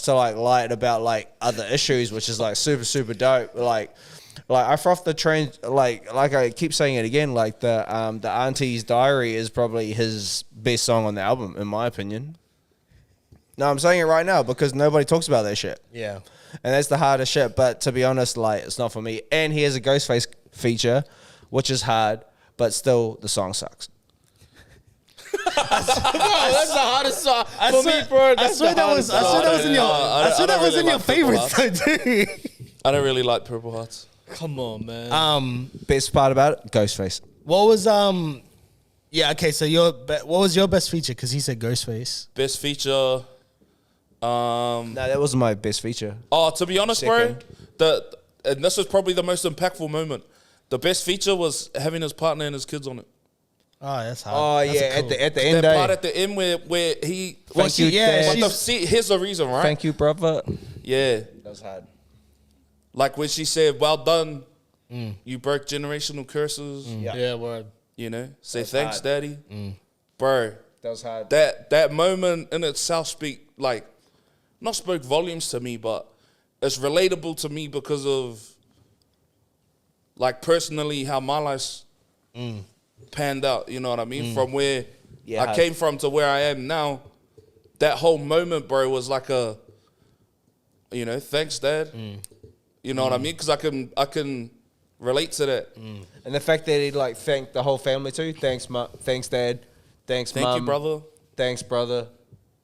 to like light about like other issues, which is like super, super dope. Like Like I froth the train, like I keep saying it again. Like the Auntie's Diary is probably his best song on the album, in my opinion. No, I'm saying it right now because nobody talks about that shit. Yeah. And that's the hardest shit. But to be honest, like it's not for me. And he has a Ghostface feature, which is hard, but still the song sucks. That's the hardest song for me, bro. I swear that was in your favorites, too. I don't really like Purple Hearts. Come on, man. Best part about it, Ghostface. What was yeah, okay, so what was your best feature? Because he said Ghostface. Best feature. No, that wasn't my best feature. Oh, to be honest, Second. bro, and this was probably the most impactful moment. The best feature was having his partner and his kids on it. Oh, that's hard. Oh That's yeah, cool. at the end, That part at the end where he. Thank you, Dad. But here's the reason, right? Thank you, brother. Yeah, That was hard. like when she said, "Well done, you broke generational curses." Yeah, word. You know, say That's thanks, hard. Daddy, bro. That was hard. That moment in itself spoke volumes to me, but it's relatable to me because of like personally how my life's panned out. You know what I mean? From where Yeah, I came from to where I am now, that whole moment, bro, was like a, you know, thanks, Dad. You know what I mean? Because I can relate to that. And the fact that he like thanked the whole family too. Thanks, thanks, Dad. Thanks, Thank Mum. you, brother. Thanks, brother.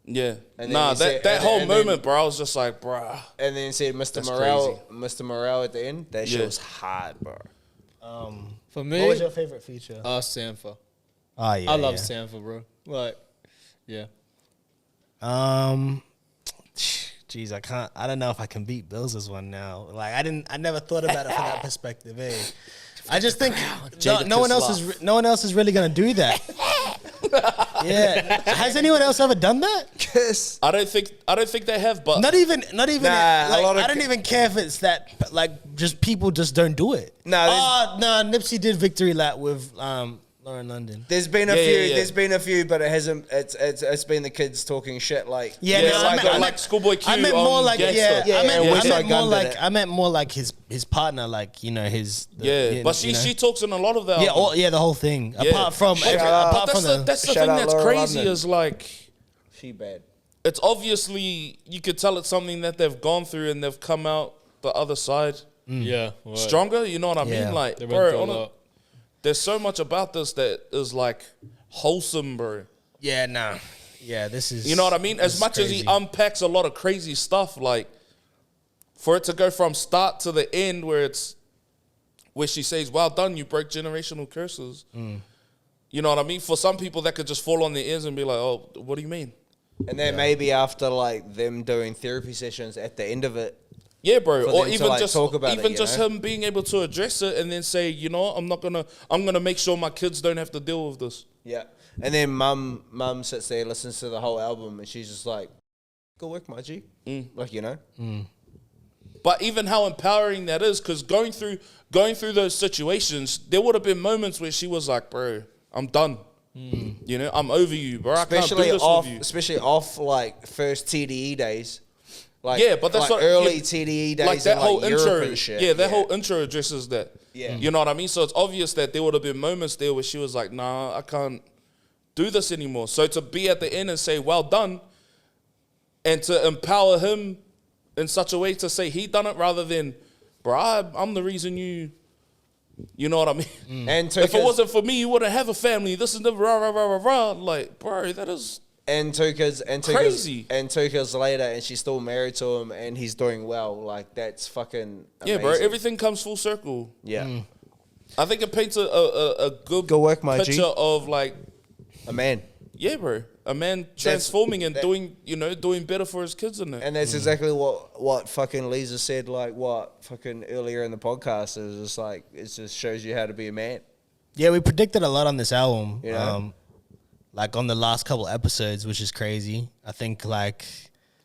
Yeah. And then Nah, he said- that whole and then- moment, bro, I was just like, bruh. And then said Mr. That's Mr. Morale at the end. That shit Yeah. was hard, bro. For me, What was your favorite feature? Sanford. Oh, yeah. I love yeah. Sanford, bro. Like, yeah. Geez, I don't know if I can beat Bills' one now. Like I never thought about it from that perspective. Eh? I just think no one else is really gonna do that. Yeah, has anyone else ever done that? Kiss. I don't think they have, but Not even. Nah, Like, a lot of I don't even care if it's that. Like, just people just don't do it. Nah, no. Nipsey did victory lap with Lauren London. There's been a Yeah, few. yeah, yeah. There's been a few, but it hasn't. It's been the kids talking shit. Like Yeah, Yeah, no, like- I meant, like Schoolboy Q I meant more on like Gangsta. Yeah, I meant Westside more Gun did like it. I meant more like his partner, like his. but she talks in a lot of that. Yeah, the whole thing. Yeah. Apart from Shout out. apart from the that's the Shout thing out that's Laura crazy London. is like she bad. it's obviously you could tell it's something that they've gone through and they've come out the other side Yeah. Word. stronger. You know what I Yeah. mean? Like, They went through a bro, lot. there's so much about this that is like wholesome, bro. yeah, nah, yeah. This is You know what I mean? this As is much as he crazy. unpacks a lot of crazy stuff, like for it to go from start to the end where she says, "Well done, you broke generational curses." You know what I mean? For some people, that could just fall on their ears and be like, "Oh, what do you mean?" And then maybe after like them doing therapy sessions at the end of it, Yeah, bro. For Or them to, even like, just talk about even it, you just know? him being able to address it and then say, you know, I'm gonna make sure my kids don't have to deal with this. yeah. And then mum sits there, listens to the whole album, and she's just like, "Good work, my G." Like But even how empowering that is, because going through those situations, there would have been moments where she was like, "Bro, I'm done. You know, I'm over you, bro. I can't especially do this off, with you." especially off like first TDE days. Like, Yeah, but that's like what early yeah, TDE days, like that in, whole Europe intro. and shit. Yeah, that whole intro addresses that. Yeah. You know what I mean? So it's obvious that there would have been moments there where she was like, "Nah, I can't do this anymore." So to be at the end and say, "Well done," and to empower him in such a way to say he done it rather than, "Bro, I'm the reason you." You know what I mean? And If it Tuka's- wasn't for me, you wouldn't have a family. This is the rah rah rah rah rah. Like, bro, that is And Tuka's Crazy. and Tuka's later, and she's still married to him, and he's doing well. Like that's fucking yeah, amazing. bro. Everything comes full circle. Yeah, I think it paints a good work, my G. picture of like, a man, yeah, bro, a man transforming and doing better for his kids in it. and that's exactly what fucking Lisa said. Like what fucking earlier in the podcast is just like it just shows you how to be a man. Yeah, we predicted a lot on this album. You know? Like on the last couple episodes, which is crazy. I think like,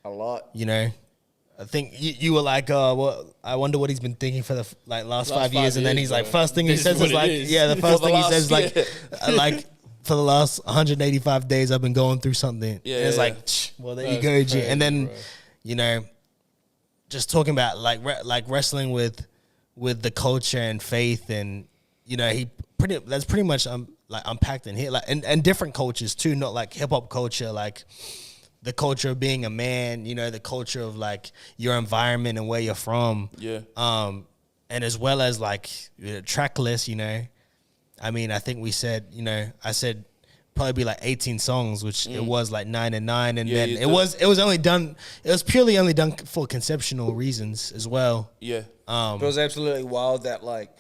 A lot. I think you were like, well, I wonder what he's been thinking for the last 5 years, and then he's like, first thing he This is says what is it like, is. yeah, the For first the thing he last- says like, yeah. like for the last 185 days I've been going through something. Yeah, and it's yeah. like, well, there you That's go, G. crazy, And then, bro. just talking about like wrestling with with the culture and faith, and that's pretty much like unpacked in here, like and different cultures too, not like hip hop culture, like the culture of being a man, the culture of like your environment and where you're from. Yeah. And as well as like track list, I mean, I think we said, I said probably be like 18 songs, which it was like 9 and 9, and then it was purely only done for conceptual reasons as well. Yeah. It was absolutely wild that like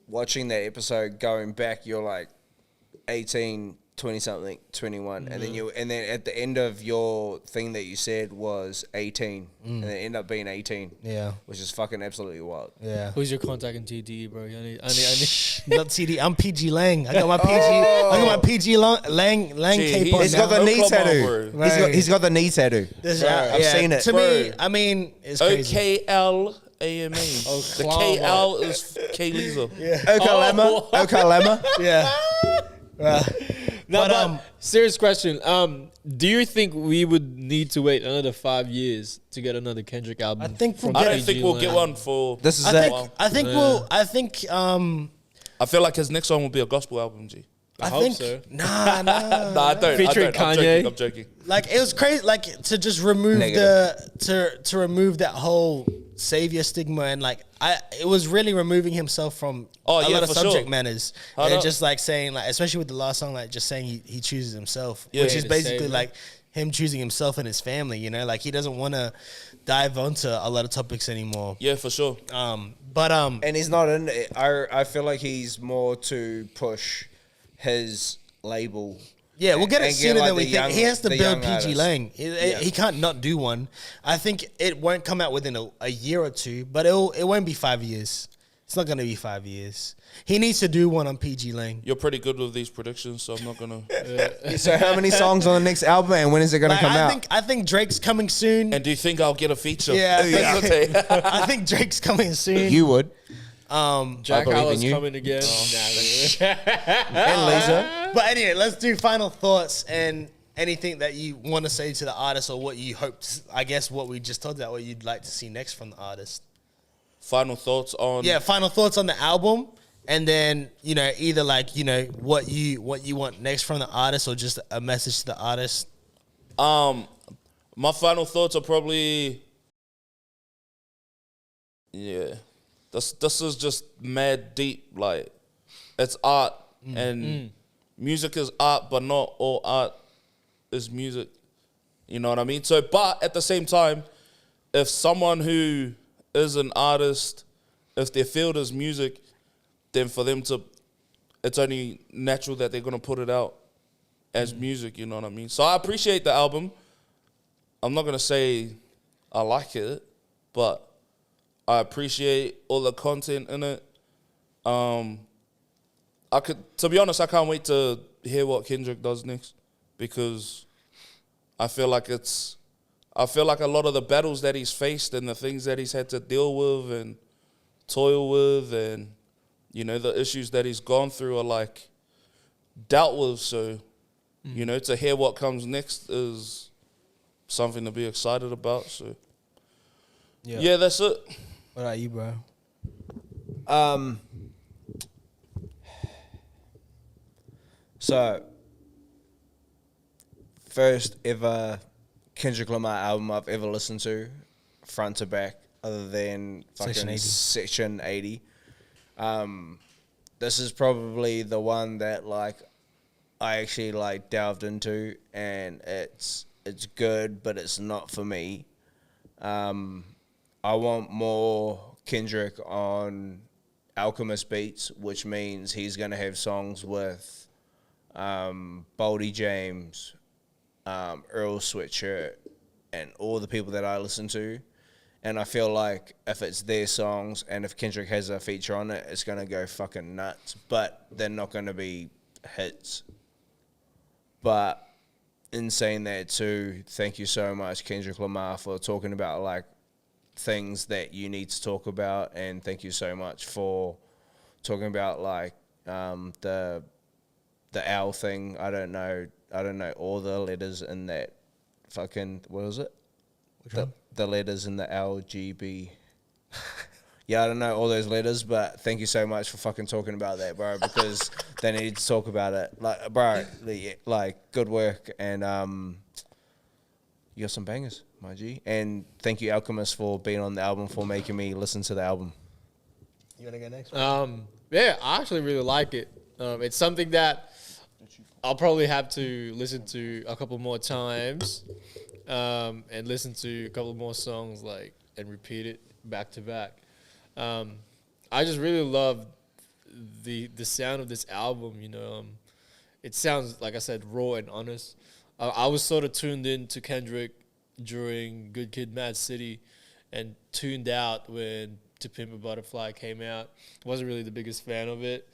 watching that episode, going back, you're like 18, 20 something, 21, and then at the end of your thing that you said was 18, and it ended up being 18. Yeah, which is fucking absolutely wild. Yeah. Who's your contact in TDE, bro? I need. Not TD. I'm PG Lang. I got my PG. I got my PG Lang cape on. He's got the knee tattoo. Right. He's got the knee tattoo. I've seen it. To me, I mean, it's crazy. OKLAMA. The KL is K-Lisa. Yeah. Okalama. Yeah. No, but serious question. Do you think we would need to wait another 5 years to get another Kendrick album? I think I don't think we'll get one for. This is I think I feel like his next one will be a gospel album, G. I hope so. Nah. Nah, I don't. Featuring Kanye. I'm joking. Like it was crazy. Like to just remove to remove that whole savior stigma, and like it was really removing himself from a lot of subject matters, and just like saying, like, especially with the last song, like just saying he chooses himself, which is basically like him choosing himself and his family. Like he doesn't want to dive onto a lot of topics anymore. Yeah, for sure. And he's not in it. I feel like he's more to push his label. Yeah, we'll get it sooner than we think. He has to build PG artist. Lang. He can't not do one. I think it won't come out within a year or two, but it won't be 5 years. It's not going to be 5 years. He needs to do one on PG Lang. You're pretty good with these predictions, so I'm not gonna. So how many songs on the next album, and when is it going to come out? I think Drake's coming soon. And do you think I'll get a feature? Yeah, I think Drake's coming soon. You would. Jack Harlow's coming again. And Lisa. But anyway, let's do final thoughts and anything that you want to say to the artist, or what you hoped. I guess what we just talked about, what you'd like to see next from the artist. Final thoughts on. Yeah, final thoughts on the album, and then either like what you want next from the artist, or just a message to the artist. My final thoughts are probably. Yeah. This is just mad deep. Like, it's art, and music is art, but not all art is music. You know what I mean? So, but at the same time, if someone who is an artist, if their field is music, then for them to, it's only natural that they're gonna put it out as music. You know what I mean? So I appreciate the album. I'm not gonna say I like it, but I appreciate all the content in it. To be honest, I can't wait to hear what Kendrick does next, because I feel like a lot of the battles that he's faced and the things that he's had to deal with and toil with, and the issues that he's gone through are like dealt with. So, to hear what comes next is something to be excited about. So, yeah, that's it. What about you, bro? So, first ever Kendrick Lamar album I've ever listened to, front to back, other than fucking Section 80. This is probably the one that like I actually like delved into, and it's good, but it's not for me. I want more Kendrick on Alchemist beats, which means he's going to have songs with Boldy James, Earl Sweatshirt, and all the people that I listen to. And I feel like if it's their songs and if Kendrick has a feature on it, it's going to go fucking nuts. But they're not going to be hits. But in saying that too, thank you so much, Kendrick Lamar, for talking about like things that you need to talk about, and thank you so much for talking about like the owl thing. I don't know all the letters in that fucking, what is it? The letters in the LGB. Yeah, I don't know all those letters, but thank you so much for fucking talking about that, bro, because they need to talk about it. Like, bro, like, good work, and you got some bangers, my G. And thank you, Alchemist, for being on the album, for making me listen to the album. You want to go next? Yeah, I actually really like it. It's something that I'll probably have to listen to a couple more times, and listen to a couple more songs, like, and repeat it back to back. I just really love the sound of this album. You know, it sounds, like I said, raw and honest. I was sort of tuned in to Kendrick during Good Kid, Mad City, and tuned out when To Pimp a Butterfly came out. Wasn't really the biggest fan of it.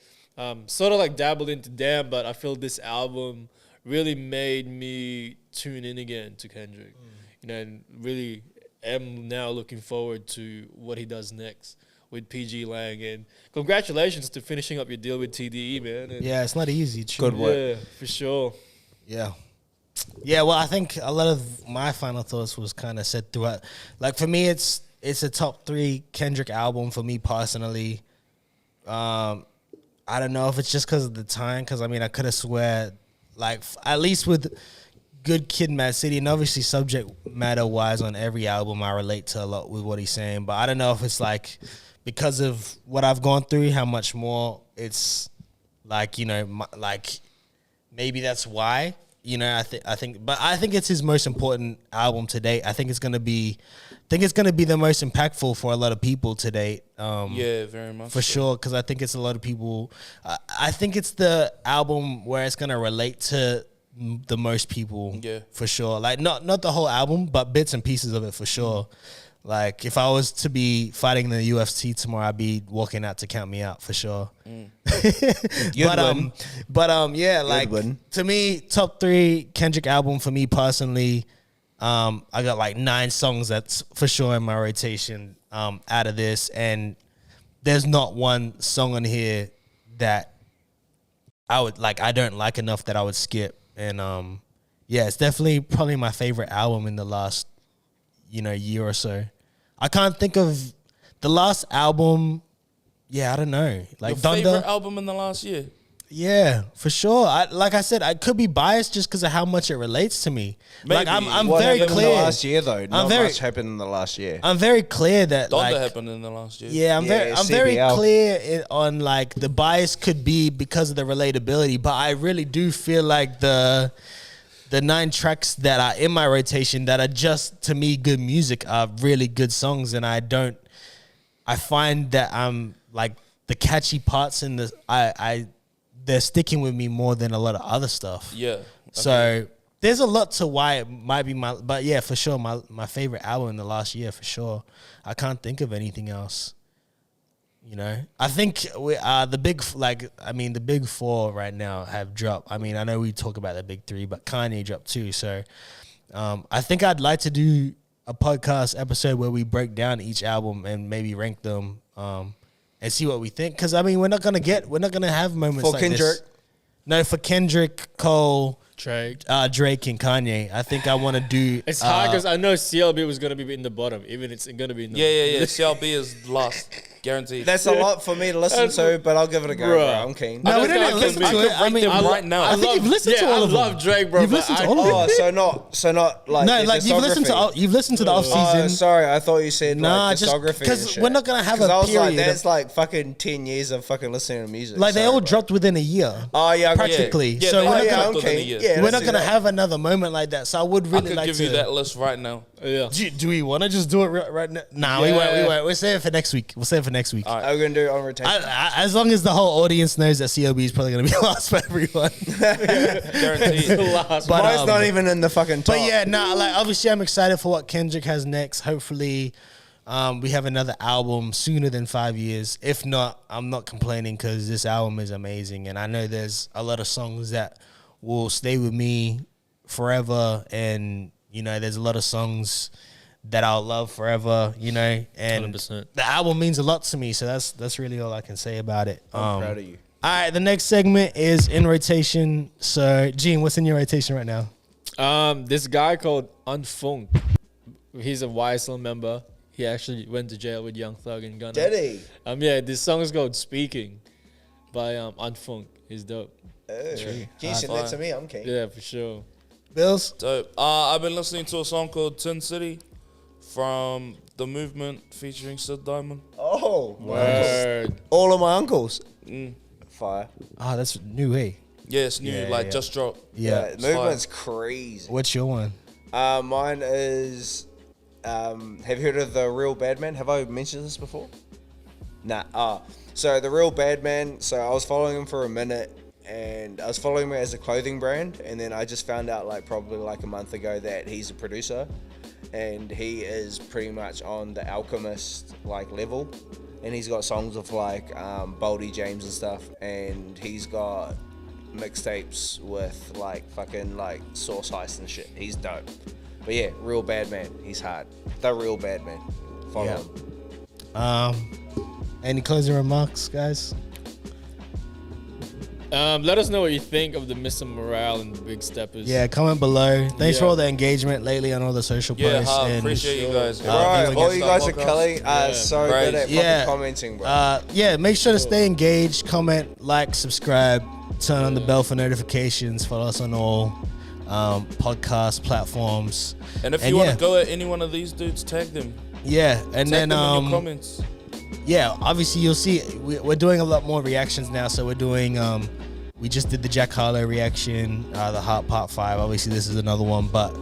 Sort of like dabbled into Damn, but I feel this album really made me tune in again to Kendrick. You know, and really am now looking forward to what he does next with PG Lang. And congratulations to finishing up your deal with TDE, man. And Yeah, it's not easy. Good work. yeah, for sure. Yeah. Yeah, well, I think a lot of my final thoughts was kind of said throughout. Like, for me, it's a top 3 Kendrick album for me personally. I don't know if it's just because of the time, because, I mean, I could have swear, like, at least with Good Kid, Mad City, and obviously subject matter-wise on every album, I relate to a lot with what he's saying. But I don't know if it's, like, because of what I've gone through, how much more it's, like, you know, like, maybe that's why. You know, I think it's his most important album to date. I think it's gonna be the most impactful for a lot of people to date. Yeah, very much for so. sure. Because I think it's a lot of people. I think it's the album where it's gonna relate to the most people. Yeah, for sure. Like not the whole album, but bits and pieces of it for sure. Like, if I was to be fighting in the UFC tomorrow, I'd be walking out to Count Me Out for sure. Yeah, like, to me, top 3 Kendrick album for me personally. I got like 9 songs that's for sure in my rotation out of this, and there's not one song on here that I don't like enough that I would skip. And yeah, it's definitely probably my favorite album in the last year or so. I can't think of the last album. Yeah, I don't know. Like, your Thunder. favorite album in the last year? Yeah, for sure. Like I said, I could be biased just because of how much it relates to me. Maybe. Like, I'm What very happened clear. in the last year, though? Not very- much happened in the last year. I'm very clear that Thunder like, happened in the last year. yeah, I'm very CBL. clear on like the bias could be because of the relatability, but I really do feel like the 9 tracks that are in my rotation that are just, to me, good music are really good songs, and I find that I'm like the catchy parts in they're sticking with me more than a lot of other stuff. Yeah. Okay. So there's a lot to why it might be but yeah, for sure, my favorite album in the last year, for sure. I can't think of anything else. You know, I think the big 4 right now have dropped. I mean, I know we talk about the big 3, but Kanye dropped too. So I think I'd like to do a podcast episode where we break down each album and maybe rank them and see what we think. Because I mean, we're not gonna have moments For like Kendrick? this. No, for Kendrick, Cole, Drake. Drake, and Kanye. I think I want to do. It's hard because I know CLB was going to be in the bottom. Even it's going to be in the Yeah. CLB is lost, guaranteed. That's a lot for me to listen to, but I'll give it a go, bro. I'm keen. No, we don't didn't know, listen I to it. I mean, right now. I think you've listened to all of them. I love Drake, bro. You've but listened to I- all of them. Oh, so not like No, the like you've listened to the off Oh, season. sorry, I thought you said Nah, like just discography. because and we're shit. not gonna have 'Cause a I was period. like, that's like fucking 10 years of fucking listening to music. Like, they Sorry, all bro. dropped within a year. Oh yeah, I got you. Practically. Yeah, So they we're have not dropped gonna, within a okay. year. Yeah, we're let's not do gonna that. have another moment like that. So I would I really could like give to. you that list right now. Yeah. Do we want to just do it right now? Nah, we won't. We'll save it for next week. We'll save it for next week. All right. Are we gonna do it on rotation? As long as the whole audience knows that CLB is probably going to be last for everyone. Guaranteed. Last But, Mine's not even in the fucking top. But yeah, like obviously I'm excited for what Kendrick has next. Hopefully we have another album sooner than 5 years. If not, I'm not complaining because this album is amazing. And I know there's a lot of songs that will stay with me forever. And, you know, there's a lot of songs that I'll love forever, you know. And 100%. the album means a lot to me. So that's really all I can say about it. I'm proud of you. All right, the next segment is in rotation. So, Gene, what's in your rotation right now? This guy called Unfunk. He's a YSL member. He actually went to jail with Young Thug and Gunna. Did he? Yeah, this song is called "Speaking" by Unfunk. He's dope. Can you send that to me? I'm keen. Yeah, for sure. Bills? Dope. I've been listening to a song called Tin City from The Movement featuring Sid Diamond. Oh, Word. all of my uncles. Mm. Fire. Ah, that's new, hey. Yeah, it's new, Yeah, yeah. just dropped. Yeah. Movement's crazy. What's your one? Mine is. Have you heard of The Real Bad Man? Have I mentioned this before? Nah. So The Real Bad Man. So I was following him for a minute, and I was following him as a clothing brand, and then I just found out probably a month ago that he's a producer, and he is pretty much on the Alchemist level, and he's got songs of Boldy James and stuff, and he's got mixtapes with fucking Source Heist and shit. He's dope. But yeah, Real Bad Man. He's hard. The Real Bad Man. Follow him. Any closing remarks, guys? Let us know what you think of the Mr. Morale and the Big Steppers. Yeah, comment below. Thanks for Yeah. all the engagement lately on all the social Yeah, posts. I and appreciate you guys. Right, all you guys are Podcast. killing. So good at fucking commenting, bro. Yeah, make sure to stay engaged, comment, like, subscribe, turn on the bell for notifications, follow us on all podcast platforms. And if you want to go at any one of these dudes, tag them. Yeah, and Tag then them in your comments. yeah, obviously you'll see we're doing a lot more reactions now. So we're doing we just did the Jack Harlow reaction, the Heart Part 5. Obviously this is another one, but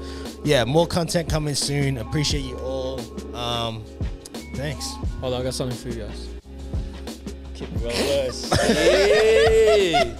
yeah, more content coming soon. Appreciate you all. Thanks. Hold on, I got something for you guys. Keep it well, guys. Hey.